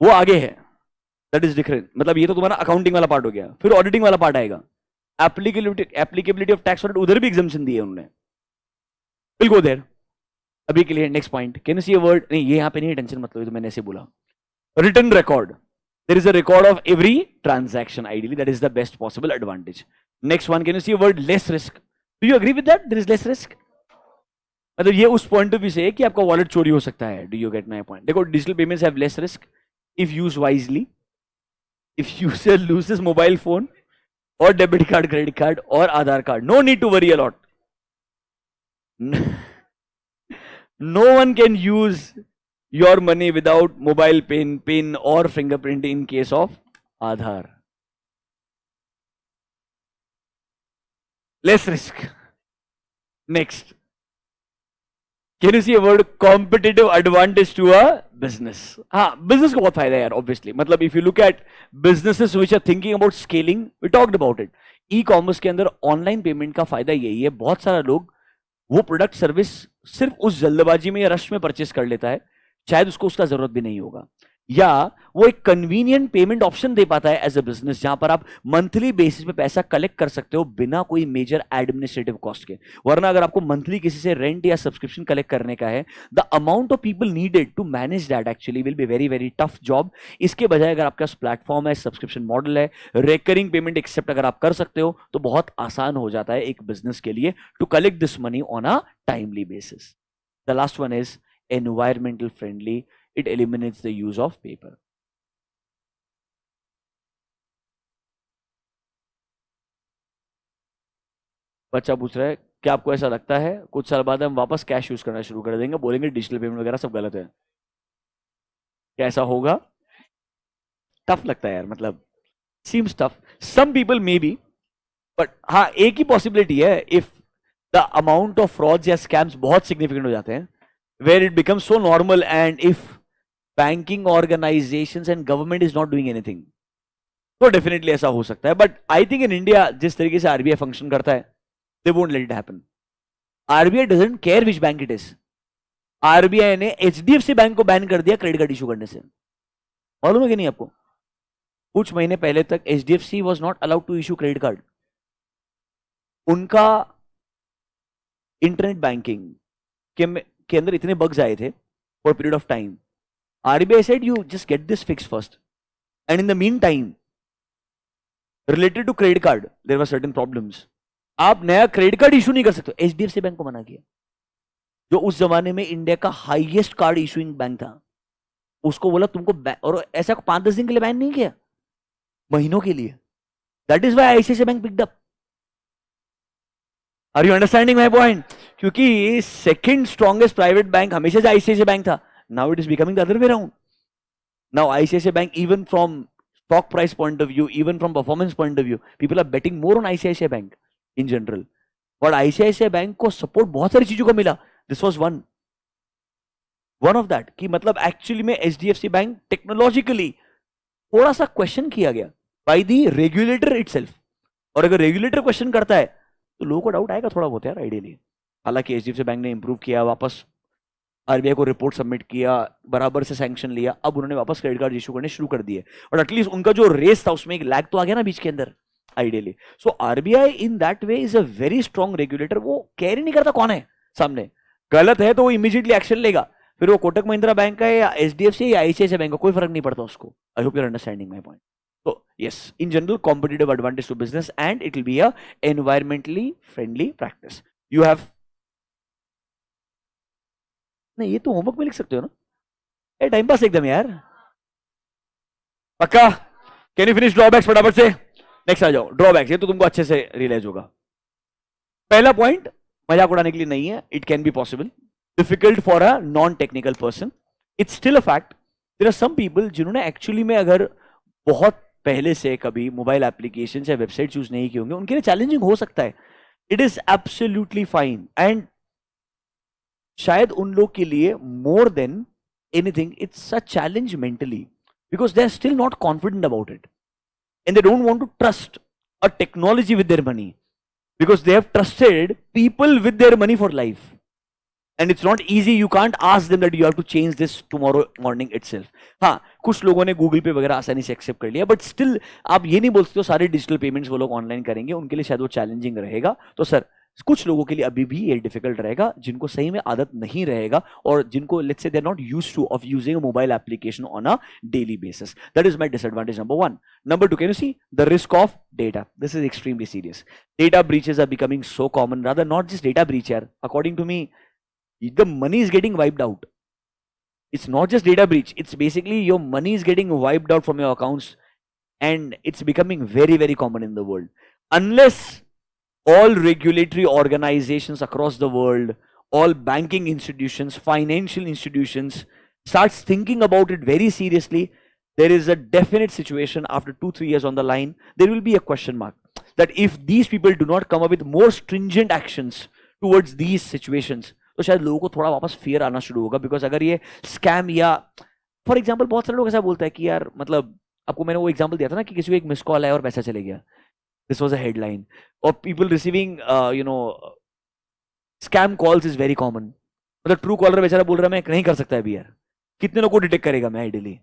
वो आगे है. That is different. मतलब ये तो तुम्हारा अकाउंटिंग वाला पार्ट हो गया, फिर ऑडिटिंग वाला पार्ट आएगा. एप्लीकेबिलिटी ऑफ टैक्स ऑडिट, उधर भी एग्जाम्पशन दिए उन्होंने. Will go there. अभी के लिए next point. Can you see a word? नहीं, ये यहां पे नहीं, टेंशन मतलब, तो मैंने ऐसे बोला. Written record. There is a record of every transaction ideally. That is the best possible advantage. Next one, can you see a word? Less risk. Do you agree with that? There is less risk. मतलब ये उस point of view से है कि आपका wallet चोरी हो सकता है. Do you get my point? देखो, digital payments have less risk if used wisely. If user loses mobile phone or debit card, credit card or Aadhaar card, no need to worry a lot. No one can use your money without mobile pin or fingerprint in case of Aadhaar. Less risk. Next. Can you see a word? Competitive advantage to a business. हाँ, business को बहुत फायदा है यार, obviously. मतलब if you look at businesses which are thinking about scaling, we talked about it. E-commerce के अंदर online payment का फायदा यही है, बहुत सारा लोग वो प्रोडक्ट सर्विस सिर्फ उस जल्दबाजी में या रश में परचेस कर लेता है, शायद उसको उसका जरूरत भी नहीं होगा, या वो एक कन्वीनियंट पेमेंट ऑप्शन दे पाता है एज अ बिजनेस, जहां पर आप मंथली बेसिस पे पैसा कलेक्ट कर सकते हो बिना कोई मेजर एडमिनिस्ट्रेटिव कॉस्ट के. वरना अगर आपको मंथली किसी से रेंट या सब्सक्रिप्शन कलेक्ट करने का है, the amount of people needed to manage that actually will be very very tough job. इसके बजाय अगर आपका प्लेटफॉर्म है, सब्सक्रिप्शन मॉडल है, रिकरिंग पेमेंट एक्सेप्ट अगर आप कर सकते हो, तो बहुत आसान हो जाता है एक बिजनेस के लिए to collect this money on a timely basis. The last one is environmental friendly. It eliminates the use of paper. बच्चा पूछ रहा है, क्या आपको ऐसा लगता है कुछ साल बाद हम वापस कैश यूज करना शुरू कर देंगे, बोलेंगे डिजिटल पेमेंट वगैरह सब गलत है? कैसा होगा? टफ लगता है यार, मतलब seems tough. Some people may be, but हाँ, एक ही पॉसिबिलिटी है, if the amount of frauds या स्कैम्स बहुत सिग्निफिकेंट हो जाते हैं, where it becomes so normal, and if banking organizations and government is not doing anything, तो डेफिनेटली ऐसा हो सकता है. But I think in India जिस तरीके से आरबीआई फंक्शन करता है, they won't let it happen. RBI doesn't care which bank it is. RBI ने एचडीएफसी बैंक को बैन कर दिया क्रेडिट कार्ड इशू करने से। मालूम है कि नहीं आपको? कुछ महीने पहले तक HDFC was not allowed to issue credit card. उनका इंटरनेट बैंकिंग के अंदर इतने बग्स आए थे for period of time. RBI said you just get this fix first, and in the mean time related to credit card there were certain problems. आप नया credit card issue नहीं कर सकते। एचडीएफसी बैंक को मना किया, जो उस जमाने में इंडिया का हाईएस्ट कार्ड इशूइंग बैंक था। उसको बोला तुमको, और ऐसा 5-10 दिन के लिए बैन नहीं किया, महीनों के लिए। That is why ICICI bank picked up. Are you understanding my point? क्योंकि सेकंड स्ट्रॉन्गेस्ट प्राइवेट बैंक हमेशा से आईसीआईसीआई बैंक था। Now it is becoming the other way around. Now ICICI bank, even from stock price point of view, even from performance point of view, people are betting more on ICICI Bank in general. But ICICI Bank को support बहुत सारी चीजों का मिला। This was one of that, कि मतलब actually में HDFC bank technologically थोड़ा सा क्वेश्चन किया गया बाय द रेगुलेटर इटसेल्फ। और अगर रेगुलेटर क्वेश्चन करता है तो लोगों को डाउट आएगा थोड़ा बहुत यार, आइडियली। हालांकि HDFC बैंक ने इंप्रूव किया, वापस आरबीआई को रिपोर्ट सबमिट किया, बराबर से सैंक्शन लिया, अब उन्होंने वापस क्रेडिट कार्ड इशू करने शुरू कर दिए। और एटलीस्ट उनका जो रेस था उसमें एक लैग तो आ गया ना बीच के अंदर, ideally. So RBI in that way is a very strong regulator. वो केयर ही नहीं करता कौन है सामने, गलत है तो वो इमीडिएटली एक्शन लेगा। फिर वो कोटक महिंद्रा बैंक का या एचडीएफसी या आईसीआईसीआई बैंक का, कोई फर्क नहीं पड़ता उसको। I hope you are understanding my point. So yes, in general, competitive advantage to business, and it will be a environmentally friendly practice. You have, नहीं ये तो होमवर्क में लिख सकते हो ना, ए टाइम पास एकदम यार। पक्का? कैन यू फिनिश ड्रॉबैक्स फटाफट से? नेक्स्ट आ जाओ, ड्रॉबैक्स। ये तो तुमको अच्छे से रियलाइज होगा। पहला पॉइंट मजाक उड़ाने के लिए नहीं है, it can be possible, difficult for a non technical person, it's still a fact. There are some people जिन्होंने एक्चुअली में अगर बहुत पहले से कभी मोबाइल एप्लीकेशन या वेबसाइट यूज नहीं किए होंगे, उनके लिए चैलेंजिंग हो सकता है। It is absolutely fine, and शायद उन लोग के लिए more than anything it's a challenge mentally, because they are still not confident about it, and they don't want to trust a technology with their money, because they have trusted people with their money for life, and it's not easy. You can't ask them that you have to change this tomorrow morning itself. हाँ, कुछ लोगों ने Google पे वगैरह आसानी से accept कर लिया, बट स्टिल आप ये नहीं बोल सकते हो सारे डिजिटल पेमेंट्स वो लोग ऑनलाइन करेंगे। उनके लिए शायद वो चैलेंजिंग रहेगा। तो सर कुछ लोगों के लिए अभी भी ये डिफिकल्ट रहेगा, जिनको सही में आदत नहीं रहेगा, और जिनको let's say they are not used to of using a mobile application on a daily basis. That is my disadvantage number 1. Number 2, can you see the risk of data? This is extremely serious. Data breaches are becoming so common. Rather, not just data breach here. According to me, the money is getting wiped out. It's not just data breach. It's basically your money is getting wiped out from your accounts, and it's becoming very, very common in the world. Unless all regulatory organizations across the world, all banking institutions, financial institutions starts thinking about it very seriously, there is a definite situation after 2-3 years on the line, there will be a question mark that if these people do not come up with more stringent actions towards these situations, तो शायद लोगों को थोड़ा वापस fear आना शुरू होगा। Because अगर ये स्कैम, या फॉर एग्जाम्पल बहुत सारे लोग ऐसा बोलते हैं कि यार, मतलब आपको मैंने वो एग्जाम्पल दिया था ना कि किसी को एक मिस कॉल आया और पैसा चले गया, दिस वॉज अ हेडलाइन, और people receiving scam calls is very common. मतलब ट्रू कॉलर बेचारा बोल रहा है मैं नहीं कर सकता अभी यार, कितने लोगों को डिटेक्ट करेगा मैं आइडियली।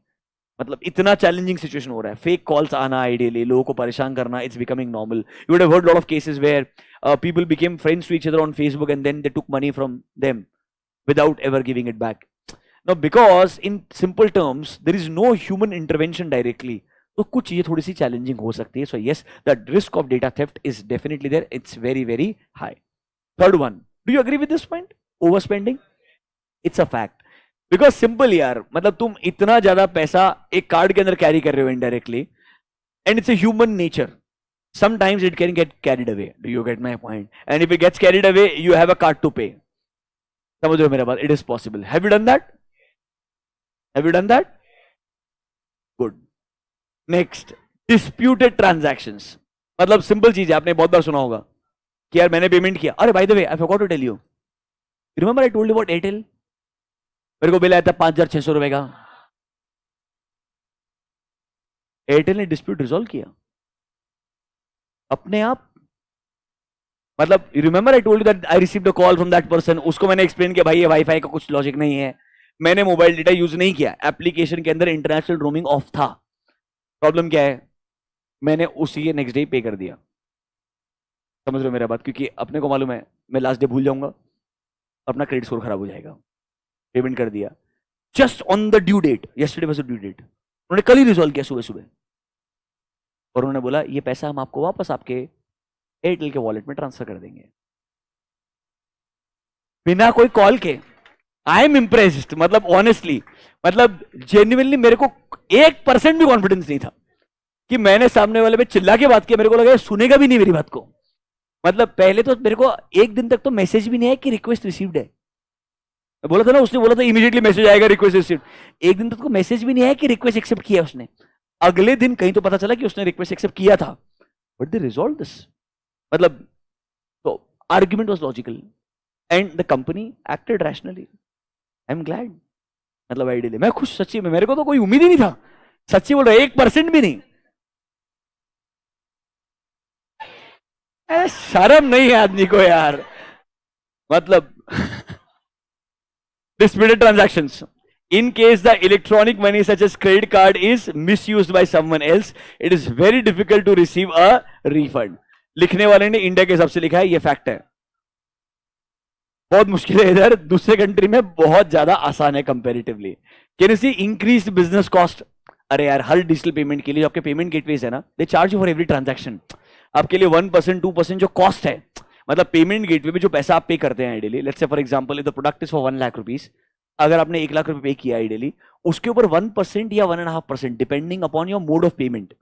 मतलब इतना चैलेंजिंग सिचुएशन हो रहा है, फेक कॉल्स आना, आइडियली लोगों को परेशान करना, it's becoming normal. You would have heard lot of cases where people became friends to each other on Facebook, and then they took money from them without ever giving it back. Now, because in simple terms, there is no human intervention directly, तो कुछ चीजें थोड़ी सी challenging हो सकती है। So yes, the risk of data theft is definitely there. It's very, very high. Third one, do you agree with this point? Overspending? It's a fact. Because simple यार, मतलब तुम इतना ज्यादा पैसा एक कार्ड के अंदर कैरी कर रहे हो indirectly, and it's a human nature. Sometimes it can get carried away. Do you get my point? And if it gets carried away, you have a card to pay. समझ रहे हो मेरा बात? It is possible. Have you done that? Have you done that? Good. Next, disputed transactions. मतलब simple चीज है, आपने बहुत बार सुना होगा कि यार मैंने पेमेंट किया, अरे by the way, I forgot to tell you. Remember I told you about Airtel? मेरे को बिल आया था 5,600 रुपए का। एयरटेल ने डिस्प्यूट रिजॉल्व किया अपने आप, मतलब remember I told you that I received a call from that person, उसको मैंने एक्सप्लेन किया भाई ये वाईफाई का कुछ लॉजिक नहीं है, मैंने मोबाइल डेटा यूज नहीं किया, एप्लीकेशन के अंदर इंटरनेशनल रोमिंग ऑफ था। प्रॉब्लम क्या है, मैंने उसी के नेक्स्ट डे पे कर दिया। समझ रहे हो मेरा बात, क्योंकि अपने को मालूम है मैं लास्ट डे भूल जाऊंगा, अपना क्रेडिट स्कोर खराब हो जाएगा। पेमेंट कर दिया just on the due date, yesterday was the due date, उन्होंने कल ही रिजॉल्व किया सुबह सुबह, और उन्होंने बोला ये पैसा हम आपको वापस आपके एयरटेल के वॉलेट में ट्रांसफर कर देंगे, बिना कोई कॉल के। आई एम इम्प्रेस्ड, मतलब ऑनेस्टली, मतलब जेन्युइनली मेरे को 1% भी कॉन्फिडेंस नहीं था कि मैंने सामने वाले पे चिल्ला के बात किया, मेरे को लगा ये सुनेगा भी नहीं मेरी बात को। मतलब पहले तो मेरे को एक दिन तक तो मैसेज भी नहीं आया कि रिक्वेस्ट रिसीव्ड है, मैं बोला था ना, उसने बोला था इमीडिएटली मैसेज आएगा रिक्वेस्ट रिसीव्ड, एक दिन तक तो मैसेज भी नहीं आया कि रिक्वेस्ट एक्सेप्ट किया उसने। अगले दिन कहीं तो पता चला कि उसने रिक्वेस्ट एक्सेप्ट किया था, बट दे रिजॉल्व दिस। मतलब तो argument was logical and the company acted rationally. I am glad, मतलब आइडियली मैं खुश सच्ची में, मेरे को तो कोई उम्मीद ही नहीं था, सच्ची बोल रहा 1% भी नहीं। शर्म नहीं है आदमी को यार, मतलब disputed transactions. In case the electronic money such as credit card is misused by someone else, it is very difficult to receive a refund. लिखने वाले ने इंडिया के हिसाब से लिखा है, ये फैक्ट है। बहुत मुश्किल है इधर, दूसरे कंट्री में बहुत ज्यादा आसान है comparatively. Can you see increase business cost? अरे यार हर डिजिटल पेमेंट के लिए जो आपके पेमेंट गेटवेज है ना, they charge you for every transaction. आपके लिए 1% 2% जो कॉस्ट है, मतलब पेमेंट गेटवे में जो पैसा आप पे करते हैं ideally, let's say for example if the product is for 1 lakh rupees, अगर आपने 1 लाख रुपए पे किया आइडियली, उसके ऊपर 1% या 1.5% depending upon your mode of payment,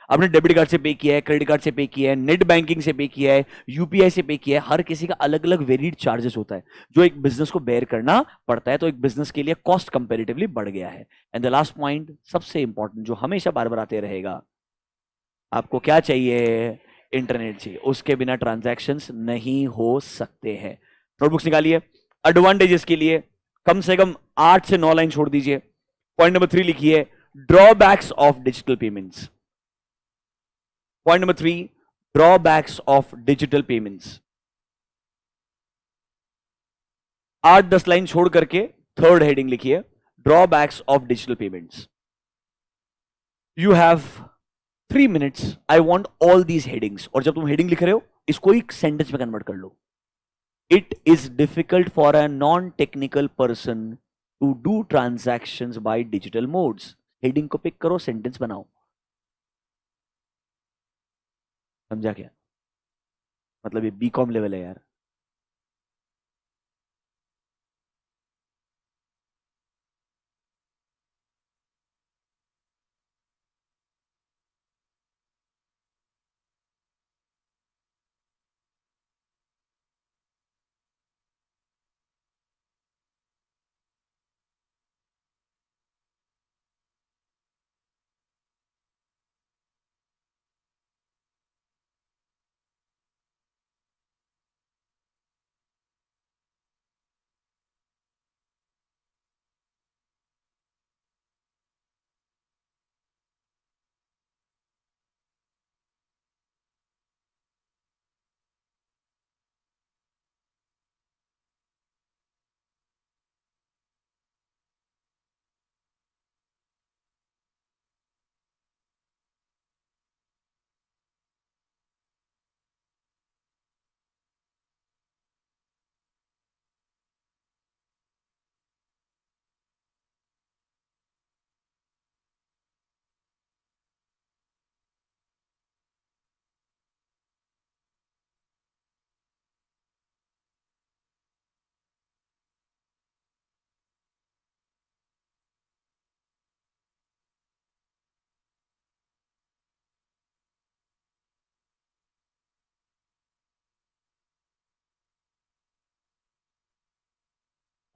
आपने डेबिट कार्ड से पे किया है, क्रेडिट कार्ड से पे किया है, नेट बैंकिंग से पे किया है, यूपीआई से पे किया है, हर किसी का अलग अलग वेरिड चार्जेस होता है जो एक बिजनेस को बेयर करना पड़ता है। तो एक बिजनेस के लिए कॉस्ट कंपेरेटिवली बढ़ गया है। एंड द लास्ट पॉइंट सबसे इंपॉर्टेंट जो हमेशा बार बार आते रहेगा, आपको क्या चाहिए? इंटरनेट चाहिए, उसके बिना ट्रांजैक्शंस नहीं हो सकते हैं। नोटबुक्स निकालिए, एडवांटेजेस के लिए कम से कम 8 से 9 लाइन छोड़ दीजिए। पॉइंट नंबर 3 लिखिए, drawbacks of digital payments. Point number 3, drawbacks of digital payments. 8-10 line छोड़ करके थर्ड हेडिंग लिखिए, drawbacks of digital payments. You have 3 minutes, I want all these headings. और जब तुम हेडिंग लिख रहे हो, इसको एक सेंटेंस में कन्वर्ट कर लो। It is difficult for a non technical person to do transactions by digital modes. Heading को पिक करो, सेंटेंस बनाओ। समझा क्या? मतलब ये बीकॉम लेवल है यार।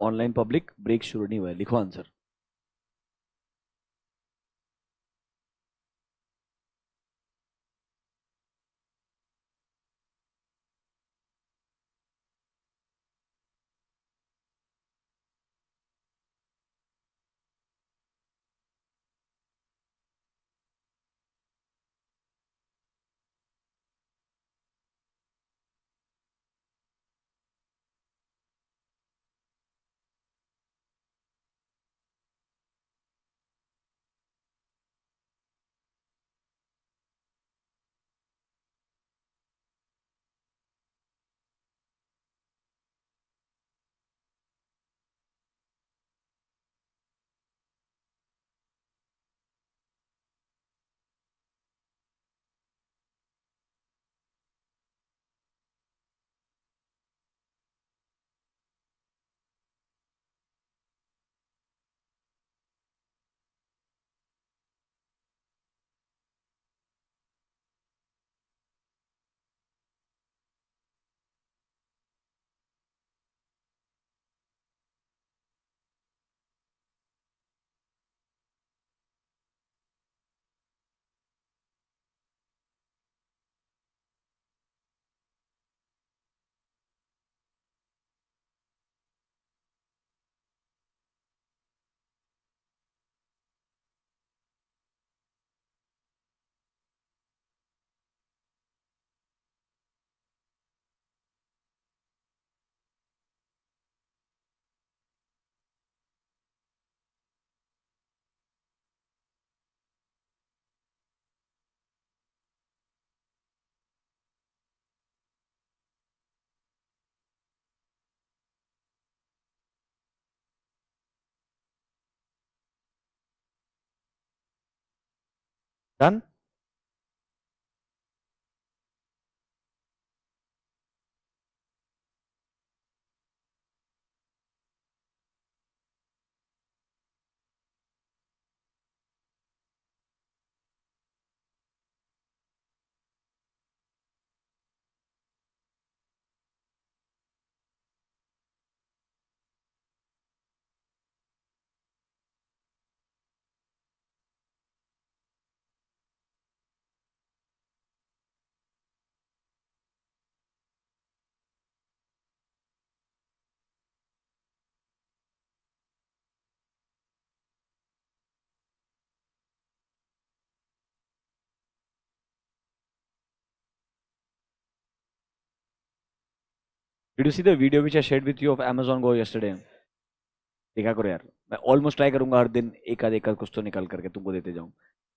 ऑनलाइन पब्लिक ब्रेक शुरू नहीं हुआ है, लिखो answer. Done. Did you see the video which I shared with you of Amazon Go yesterday? देखा करो यार, मैं ऑलमोस्ट ट्राई करूंगा हर दिन एक आध कुछ तो निकाल करके तुमको देते जाऊं।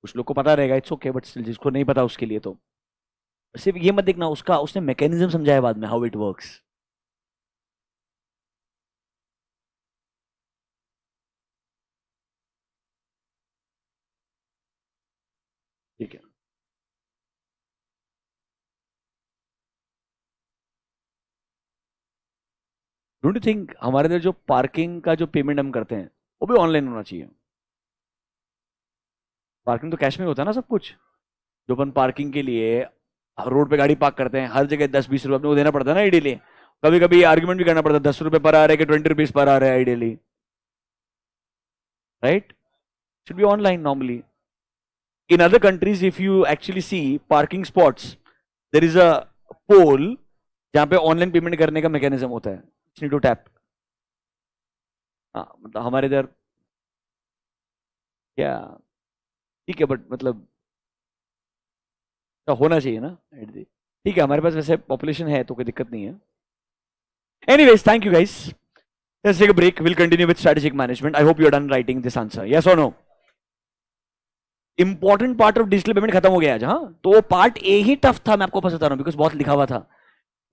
कुछ लोग को पता रहेगा, इट्स ओके, बट स्टिल जिसको नहीं पता उसके लिए तो सिर्फ ये मत देखना, उसका उसने मैकेनिज्म समझाया बाद में, हाउ इट वर्क्स। ठीक है। डोंट यू थिंक हमारे इधर जो पार्किंग का जो पेमेंट हम करते हैं वो भी ऑनलाइन होना चाहिए? पार्किंग तो कैश में होता है ना सब कुछ। जो अपन पार्किंग के लिए रोड पे गाड़ी पार्क करते हैं, हर जगह 10-20 रुपए अपने को देना पड़ता है ना आइडियली। कभी कभी आर्ग्यूमेंट भी करना पड़ता है, 10 रुपए पर आ रहे कि 20 रुपीज पर आ रहे हैं ideally, right? Should be online normally. In other countries, if you actually see parking spots, there is a pole जहाँ पे ऑनलाइन पेमेंट करने का मैकेनिज्म होता है, नीड टू टैप। हाँ मतलब हमारे इधर क्या, ठीक है, बट मतलब तो होना चाहिए ना। ठीक है, हमारे पास वैसे पॉपुलेशन है तो कोई दिक्कत नहीं है। Anyways, thank you guys, let's take a break, will continue with strategic management. I hope you are done writing this answer, yes और no? Important part of digital payment खत्म हो गया आज। हाँ, तो वो पार्ट ए ही टफ था, मैं आपको बता रहा हूं, बिकॉज बहुत लिखा हुआ था।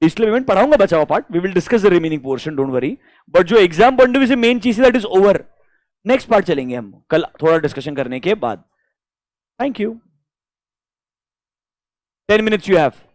डिजिटल पेमेंट पढ़ाऊंगा बचा हुआ part, we will discuss the remaining portion, don't worry. But जो एग्जाम पॉइंट ऑफ व्यू से मेन चीज है that is over. Next part चलेंगे हम कल थोड़ा डिस्कशन करने के बाद। Thank you. 10 minutes you have.